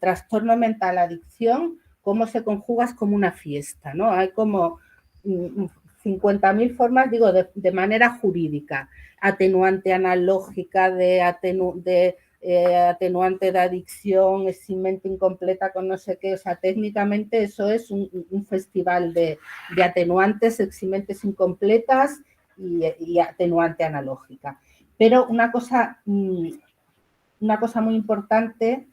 trastorno mental, adicción, cómo se conjuga es como una fiesta, ¿no? Hay como 50.000 formas, digo, de manera jurídica, atenuante analógica, atenuante de adicción, mente incompleta con no sé qué, o sea, técnicamente eso es un festival de atenuantes, eximentes incompletas y atenuante analógica. Pero una cosa muy importante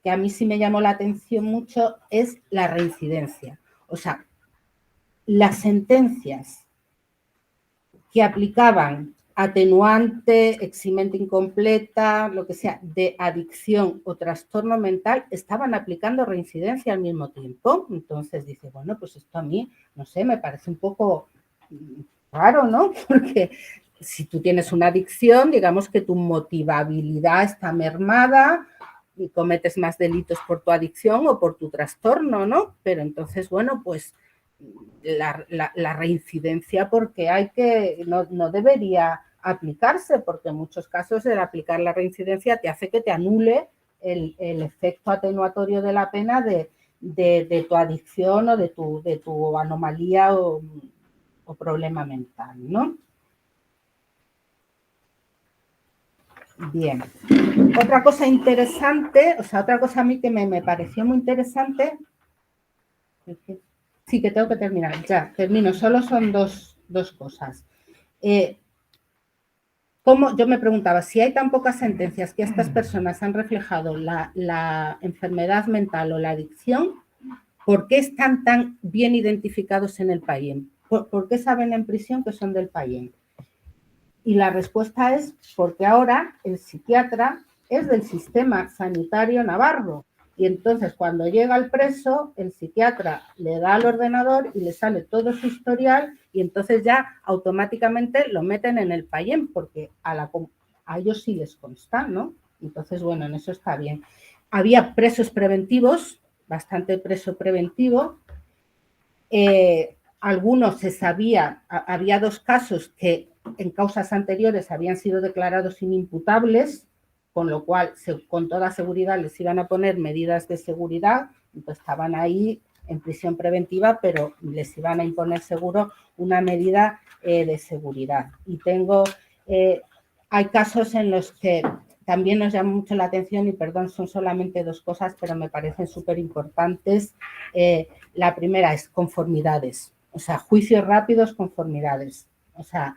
que a mí sí me llamó la atención mucho es la reincidencia. O sea, las sentencias que aplicaban atenuante, eximente incompleta, lo que sea, de adicción o trastorno mental, estaban aplicando reincidencia al mismo tiempo. Entonces dice, bueno, pues esto a mí, no sé, me parece un poco raro, ¿no? Porque si tú tienes una adicción, digamos que tu motivabilidad está mermada y cometes más delitos por tu adicción o por tu trastorno, ¿no? Pero entonces, bueno, pues la reincidencia, porque no debería aplicarse, porque en muchos casos el aplicar la reincidencia te hace que te anule el efecto atenuatorio de la pena de tu adicción o de tu anomalía o problema mental, ¿no? Bien. Otra cosa interesante, o sea, otra cosa a mí que me pareció muy interesante, sí que tengo que terminar, ya, termino, solo son dos cosas. Yo me preguntaba, si hay tan pocas sentencias que estas personas han reflejado la enfermedad mental o la adicción, ¿por qué están tan bien identificados en el Paien? ¿Por qué saben en prisión que son del Paien? Y la respuesta es porque ahora el psiquiatra es del sistema sanitario navarro. Y entonces cuando llega el preso, el psiquiatra le da al ordenador y le sale todo su historial y entonces ya automáticamente lo meten en el Paien porque a ellos sí les consta, ¿no? Entonces, bueno, en eso está bien. Había presos preventivos, bastante preso preventivo. Algunos se sabía, había 2 casos que en causas anteriores habían sido declarados inimputables, con lo cual con toda seguridad les iban a poner medidas de seguridad, entonces estaban ahí en prisión preventiva, pero les iban a imponer seguro una medida de seguridad. Y tengo hay casos en los que también nos llama mucho la atención, y perdón, son solamente 2 cosas, pero me parecen súper importantes. La primera es conformidades, o sea, juicios rápidos, conformidades. O sea,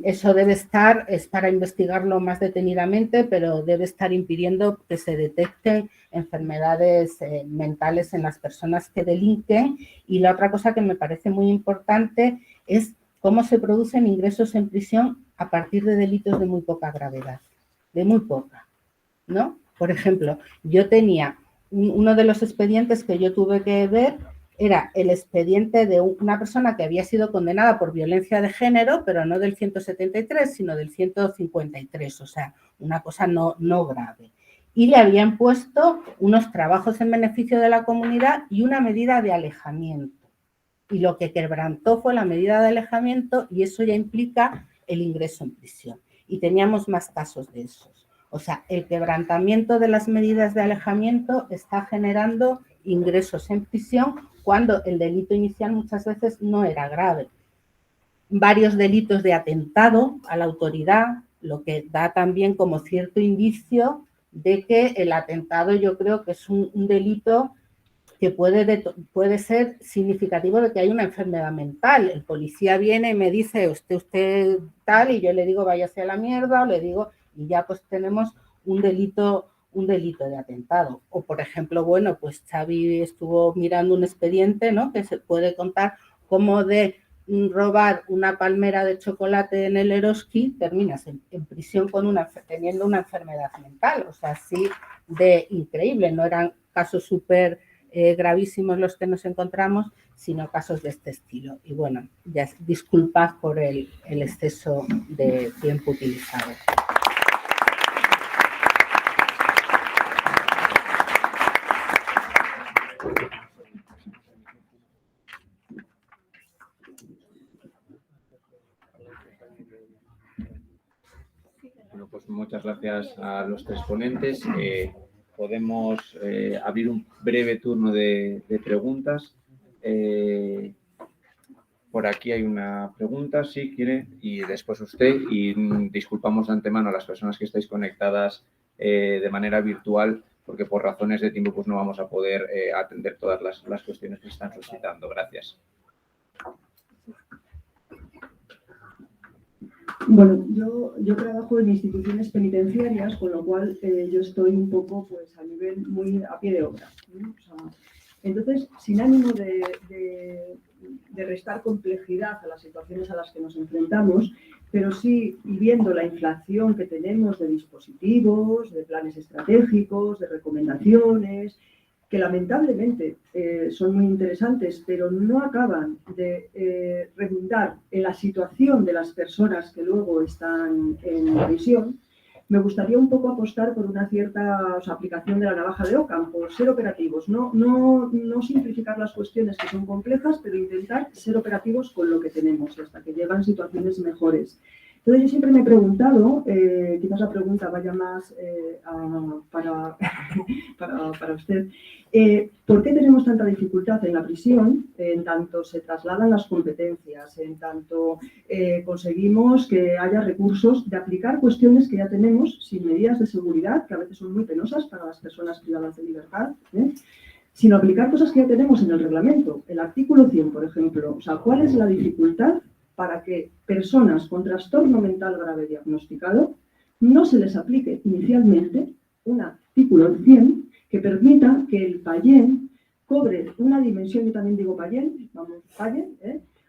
eso debe estar, es para investigarlo más detenidamente, pero debe estar impidiendo que se detecten enfermedades mentales en las personas que delinquen. Y la otra cosa que me parece muy importante es cómo se producen ingresos en prisión a partir de delitos de muy poca gravedad, de muy poca, ¿no? Por ejemplo, yo tenía uno de los expedientes que yo tuve que ver, era el expediente de una persona que había sido condenada por violencia de género, pero no del 173, sino del 153, o sea, una cosa no grave. Y le habían puesto unos trabajos en beneficio de la comunidad y una medida de alejamiento. Y lo que quebrantó fue la medida de alejamiento, y eso ya implica el ingreso en prisión. Y teníamos más casos de esos. O sea, el quebrantamiento de las medidas de alejamiento está generando ingresos en prisión cuando el delito inicial muchas veces no era grave. Varios delitos de atentado a la autoridad, lo que da también como cierto indicio de que el atentado, yo creo que es un delito que puede ser significativo de que hay una enfermedad mental. El policía viene y me dice, usted tal, y yo le digo, váyase a la mierda, o le digo, y ya pues tenemos un delito de atentado. O, por ejemplo, bueno, pues Xavi estuvo mirando un expediente, ¿no?, que se puede contar cómo de robar una palmera de chocolate en el Eroski terminas en prisión teniendo una enfermedad mental. O sea, así de increíble. No eran casos súper gravísimos los que nos encontramos, sino casos de este estilo. Y bueno, ya disculpad por el exceso de tiempo utilizado. Bueno, pues muchas gracias a los 3 ponentes. Podemos abrir un breve turno de preguntas. Por aquí hay una pregunta, si quiere, y después usted. Y disculpamos de antemano a las personas que estáis conectadas de manera virtual, porque por razones de tiempo pues no vamos a poder atender todas las cuestiones que se están suscitando. Gracias. Bueno, yo trabajo en instituciones penitenciarias, con lo cual yo estoy un poco pues a nivel muy a pie de obra, ¿no? O sea, entonces, sin ánimo de restar complejidad a las situaciones a las que nos enfrentamos, pero sí, y viendo la inflación que tenemos de dispositivos, de planes estratégicos, de recomendaciones, que lamentablemente son muy interesantes, pero no acaban de redundar en la situación de las personas que luego están en prisión, me gustaría un poco apostar por una cierta aplicación de la navaja de Occam, por ser operativos, no simplificar las cuestiones que son complejas, pero intentar ser operativos con lo que tenemos hasta que llegan situaciones mejores. Entonces yo siempre me he preguntado, quizás la pregunta vaya más para usted, ¿por qué tenemos tanta dificultad en la prisión en tanto se trasladan las competencias, en tanto conseguimos que haya recursos de aplicar cuestiones que ya tenemos sin medidas de seguridad, que a veces son muy penosas para las personas privadas de libertad, sino aplicar cosas que ya tenemos en el reglamento? El artículo 100, por ejemplo, o sea, ¿cuál es la dificultad para que personas con trastorno mental grave diagnosticado no se les aplique inicialmente un artículo 100 que permita que el payén cobre una dimensión, yo también digo payén,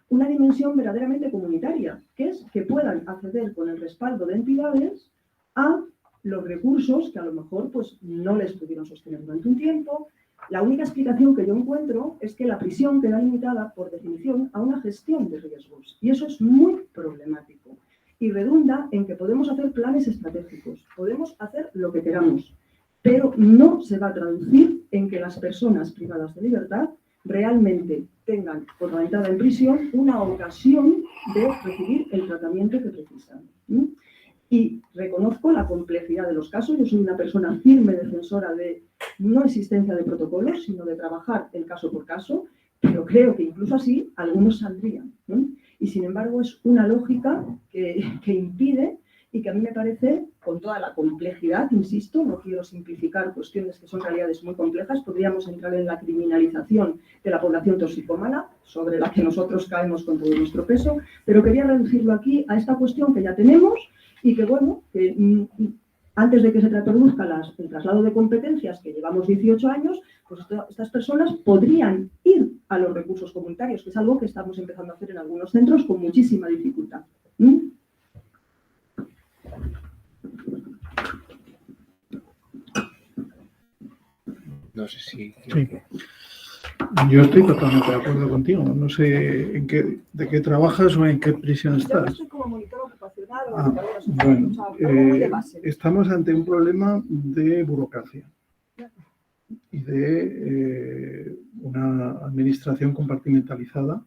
una dimensión verdaderamente comunitaria, que es que puedan acceder con el respaldo de entidades a los recursos que a lo mejor pues, no les pudieron sostener durante un tiempo. La única explicación que yo encuentro es que la prisión queda limitada, por definición, a una gestión de riesgos. Y eso es muy problemático. Y redunda en que podemos hacer planes estratégicos, podemos hacer lo que queramos, pero no se va a traducir en que las personas privadas de libertad realmente tengan, por la entrada en prisión, una ocasión de recibir el tratamiento que precisan. Y reconozco la complejidad de los casos. Yo soy una persona firme defensora de no existencia de protocolos, sino de trabajar el caso por caso, pero creo que incluso así algunos saldrían, ¿no? Y sin embargo es una lógica que impide y que a mí me parece, con toda la complejidad, insisto, no quiero simplificar cuestiones que son realidades muy complejas, podríamos entrar en la criminalización de la población toxicómana, sobre la que nosotros caemos con todo nuestro peso, pero quería reducirlo aquí a esta cuestión que ya tenemos y que, bueno, que antes de que se reproduzca el traslado de competencias, que llevamos 18 años, pues estas personas podrían ir a los recursos comunitarios, que es algo que estamos empezando a hacer en algunos centros con muchísima dificultad. No sé si... Sí. Yo estoy totalmente de acuerdo contigo. No sé de qué trabajas o en qué prisión Yo estás. estoy como monitor ocupacional o educadora social, Bueno, o sea, algo muy de base. estamos ante un problema de burocracia y de una administración compartimentalizada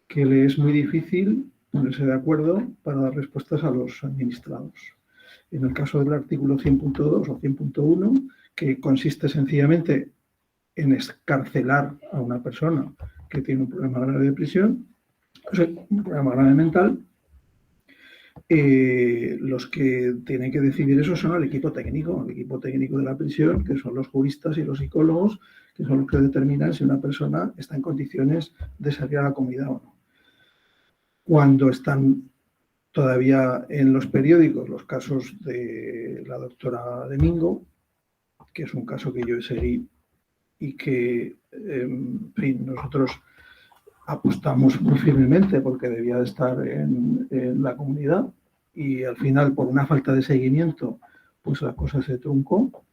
que le es muy difícil ponerse de acuerdo para dar respuestas a los administrados. En el caso del artículo 100.2 o 100.1, que consiste sencillamente en escarcelar a una persona que tiene un problema grave de prisión, o sea, un problema grave mental, los que tienen que decidir eso son el equipo técnico de la prisión, que son los juristas y los psicólogos, que son los que determinan si una persona está en condiciones de salir a la comunidad o no. Cuando están todavía en los periódicos los casos de la doctora Domingo, que es un caso que yo seguí y que, en fin, nosotros apostamos muy firmemente porque debía de estar en la comunidad y al final, por una falta de seguimiento, pues la cosa se truncó.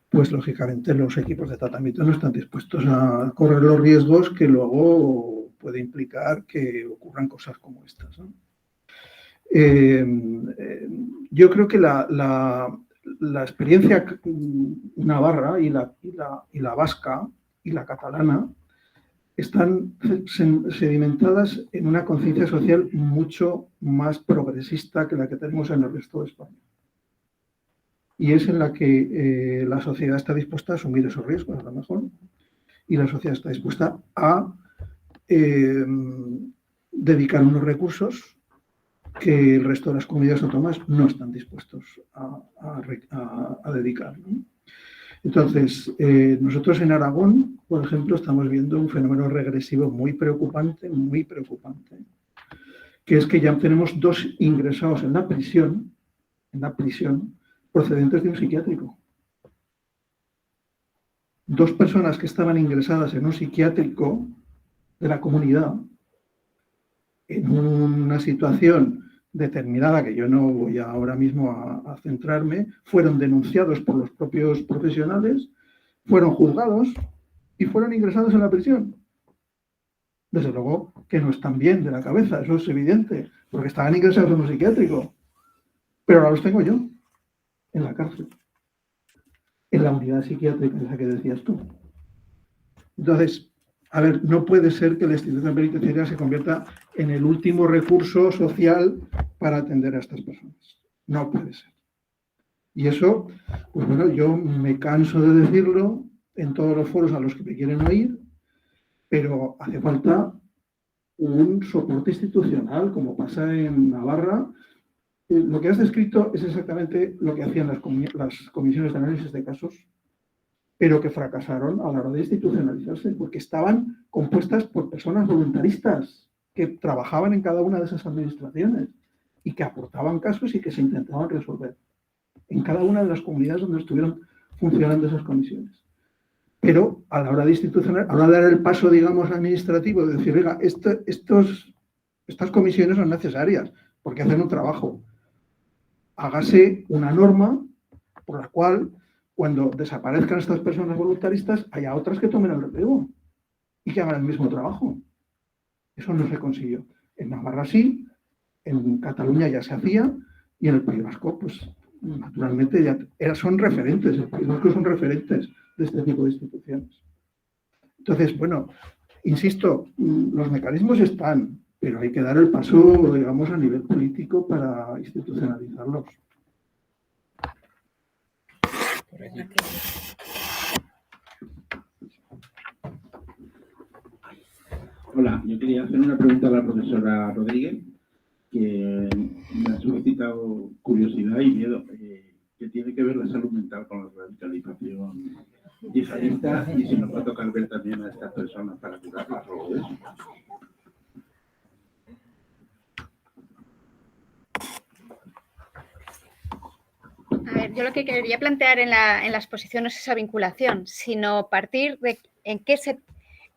Pues lógicamente los equipos de tratamiento no están dispuestos a correr los riesgos que luego puede implicar que ocurran cosas como estas, ¿no? Yo creo que la experiencia navarra y la vasca y la catalana están sedimentadas en una conciencia social mucho más progresista que la que tenemos en el resto de España. Y es en la que la sociedad está dispuesta a asumir esos riesgos, a lo mejor, y la sociedad está dispuesta a dedicar unos recursos que el resto de las comunidades autónomas no están dispuestos a dedicar, ¿no? Entonces, nosotros en Aragón, por ejemplo, estamos viendo un fenómeno regresivo muy preocupante, que es que ya tenemos 2 ingresados en la prisión, procedentes de un psiquiátrico. 2 personas que estaban ingresadas en un psiquiátrico de la comunidad, en una situación determinada, que yo no voy ahora mismo a centrarme, fueron denunciados por los propios profesionales, fueron juzgados y fueron ingresados en la prisión. Desde luego que no están bien de la cabeza, eso es evidente, porque estaban ingresados en un psiquiátrico. Pero ahora los tengo yo, en la cárcel, en la unidad psiquiátrica, esa que decías tú. Entonces, a ver, no puede ser que la institución penitenciaria se convierta en el último recurso social para atender a estas personas. No puede ser. Y eso, pues bueno, yo me canso de decirlo en todos los foros a los que me quieren oír, pero hace falta un soporte institucional, como pasa en Navarra. Lo que has descrito es exactamente lo que hacían las comisiones de análisis de casos, pero que fracasaron a la hora de institucionalizarse, porque estaban compuestas por personas voluntaristas que trabajaban en cada una de esas administraciones y que aportaban casos y que se intentaban resolver en cada una de las comunidades donde estuvieron funcionando esas comisiones. Pero a la hora de institucionalizar, a la hora de dar el paso, digamos, administrativo, de decir, oiga, estas comisiones son necesarias porque hacen un trabajo. Hágase una norma por la cual, cuando desaparezcan estas personas voluntaristas, haya otras que tomen el relevo y que hagan el mismo trabajo. Eso no se consiguió. En Navarra sí, en Cataluña ya se hacía y en el País Vasco, pues naturalmente ya son referentes, el País Vasco son referentes de este tipo de instituciones. Entonces, bueno, insisto, los mecanismos están, pero hay que dar el paso, digamos, a nivel político para institucionalizarlos. Hola, yo quería hacer una pregunta a la profesora Rodríguez, que Me ha suscitado curiosidad y miedo. ¿Qué tiene que ver la salud mental con la radicalización yihadista? Y si nos va a tocar ver también a estas personas para curarlas o algo de eso. A ver, yo lo que quería plantear en la exposición no es esa vinculación, sino partir de en qué se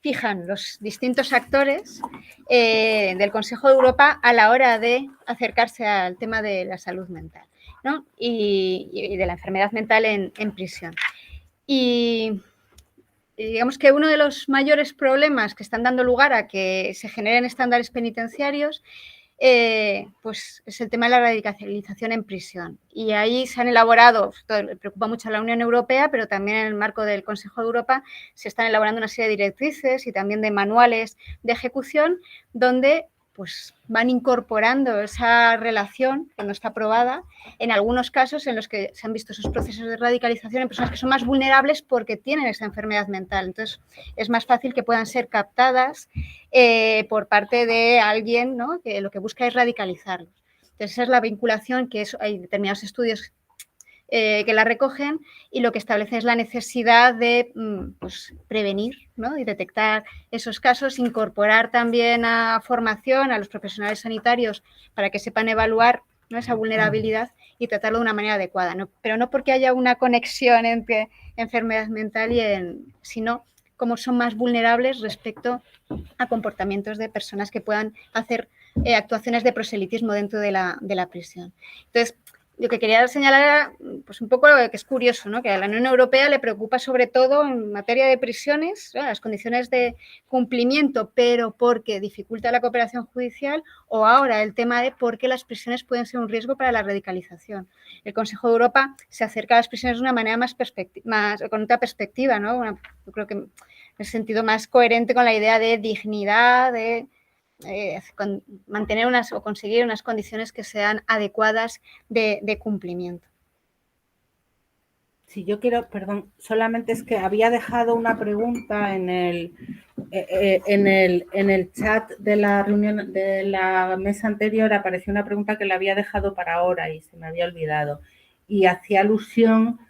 fijan los distintos actores del Consejo de Europa a la hora de acercarse al tema de la salud mental, ¿no? y de la enfermedad mental en prisión. Y digamos que uno de los mayores problemas que están dando lugar a que se generen estándares penitenciarios pues es el tema de la radicalización en prisión. Y ahí se han elaborado, esto le preocupa mucho a la Unión Europea, pero también en el marco del Consejo de Europa se están elaborando una serie de directrices y también de manuales de ejecución donde pues van incorporando esa relación que no está probada en algunos casos en los que se han visto esos procesos de radicalización en personas que son más vulnerables porque tienen esa enfermedad mental. Entonces, es más fácil que puedan ser captadas por parte de alguien, ¿no?, que lo que busca es radicalizarlos. Entonces, esa es la vinculación que hay determinados estudios que la recogen y lo que establece es la necesidad de pues, prevenir, ¿no?, y detectar esos casos, incorporar también a formación a los profesionales sanitarios para que sepan evaluar, ¿no?, esa vulnerabilidad y tratarlo de una manera adecuada, ¿no? Pero no porque haya una conexión entre enfermedad mental sino cómo son más vulnerables respecto a comportamientos de personas que puedan hacer actuaciones de proselitismo dentro de la prisión. Entonces, lo que quería señalar era pues, un poco que es curioso, ¿no?, que a la Unión Europea le preocupa sobre todo en materia de prisiones, ¿no?, las condiciones de cumplimiento, pero porque dificulta la cooperación judicial, o ahora el tema de por qué las prisiones pueden ser un riesgo para la radicalización. El Consejo de Europa se acerca a las prisiones de una manera con otra perspectiva, ¿no? Yo creo que en ese sentido más coherente con la idea de dignidad, de mantener o conseguir unas condiciones que sean adecuadas de cumplimiento. Sí, yo quiero, perdón, solamente es que había dejado una pregunta en el chat de la reunión de la mesa anterior, apareció una pregunta que la había dejado para ahora y se me había olvidado. Y hacía alusión,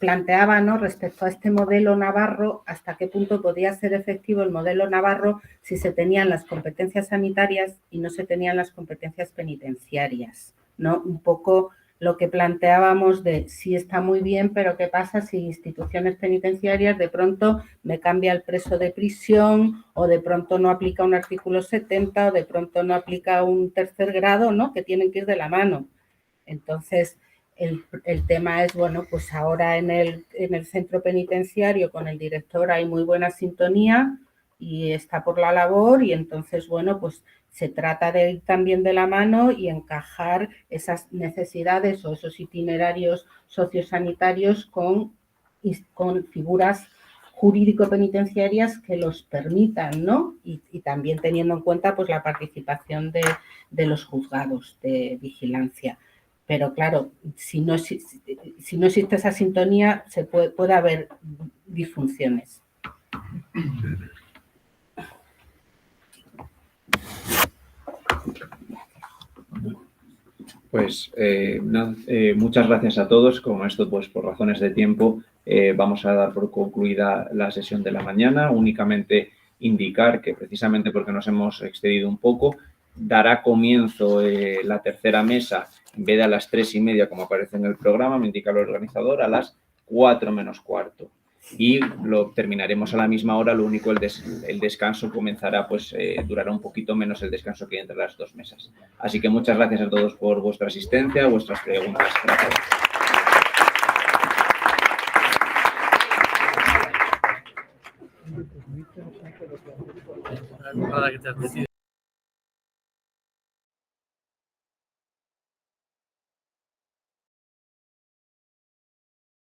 planteaba, ¿no?, respecto a este modelo navarro, hasta qué punto podía ser efectivo el modelo navarro si se tenían las competencias sanitarias y no se tenían las competencias penitenciarias, ¿no? Un poco lo que planteábamos de sí está muy bien, pero ¿qué pasa si instituciones penitenciarias de pronto me cambia el preso de prisión o de pronto no aplica un artículo 70 o de pronto no aplica un tercer grado, ¿no?, que tienen que ir de la mano? Entonces, el tema es, bueno, pues ahora en el centro penitenciario con el director hay muy buena sintonía y está por la labor y entonces, bueno, pues se trata de ir también de la mano y encajar esas necesidades o esos itinerarios sociosanitarios con figuras jurídico-penitenciarias que los permitan, ¿no? Y también teniendo en cuenta pues la participación de los juzgados de vigilancia. Pero claro, si no existe esa sintonía, puede haber disfunciones. Pues muchas gracias a todos. Con esto, pues por razones de tiempo, vamos a dar por concluida la sesión de la mañana. Únicamente indicar que precisamente porque nos hemos excedido un poco, dará comienzo la tercera mesa, en vez de a las 3:30, como aparece en el programa, me indica el organizador, a las 4 menos cuarto. Y lo terminaremos a la misma hora, lo único el descanso comenzará, pues durará un poquito menos el descanso que hay entre las dos mesas. Así que muchas gracias a todos por vuestra asistencia, vuestras preguntas. Para que te has metido.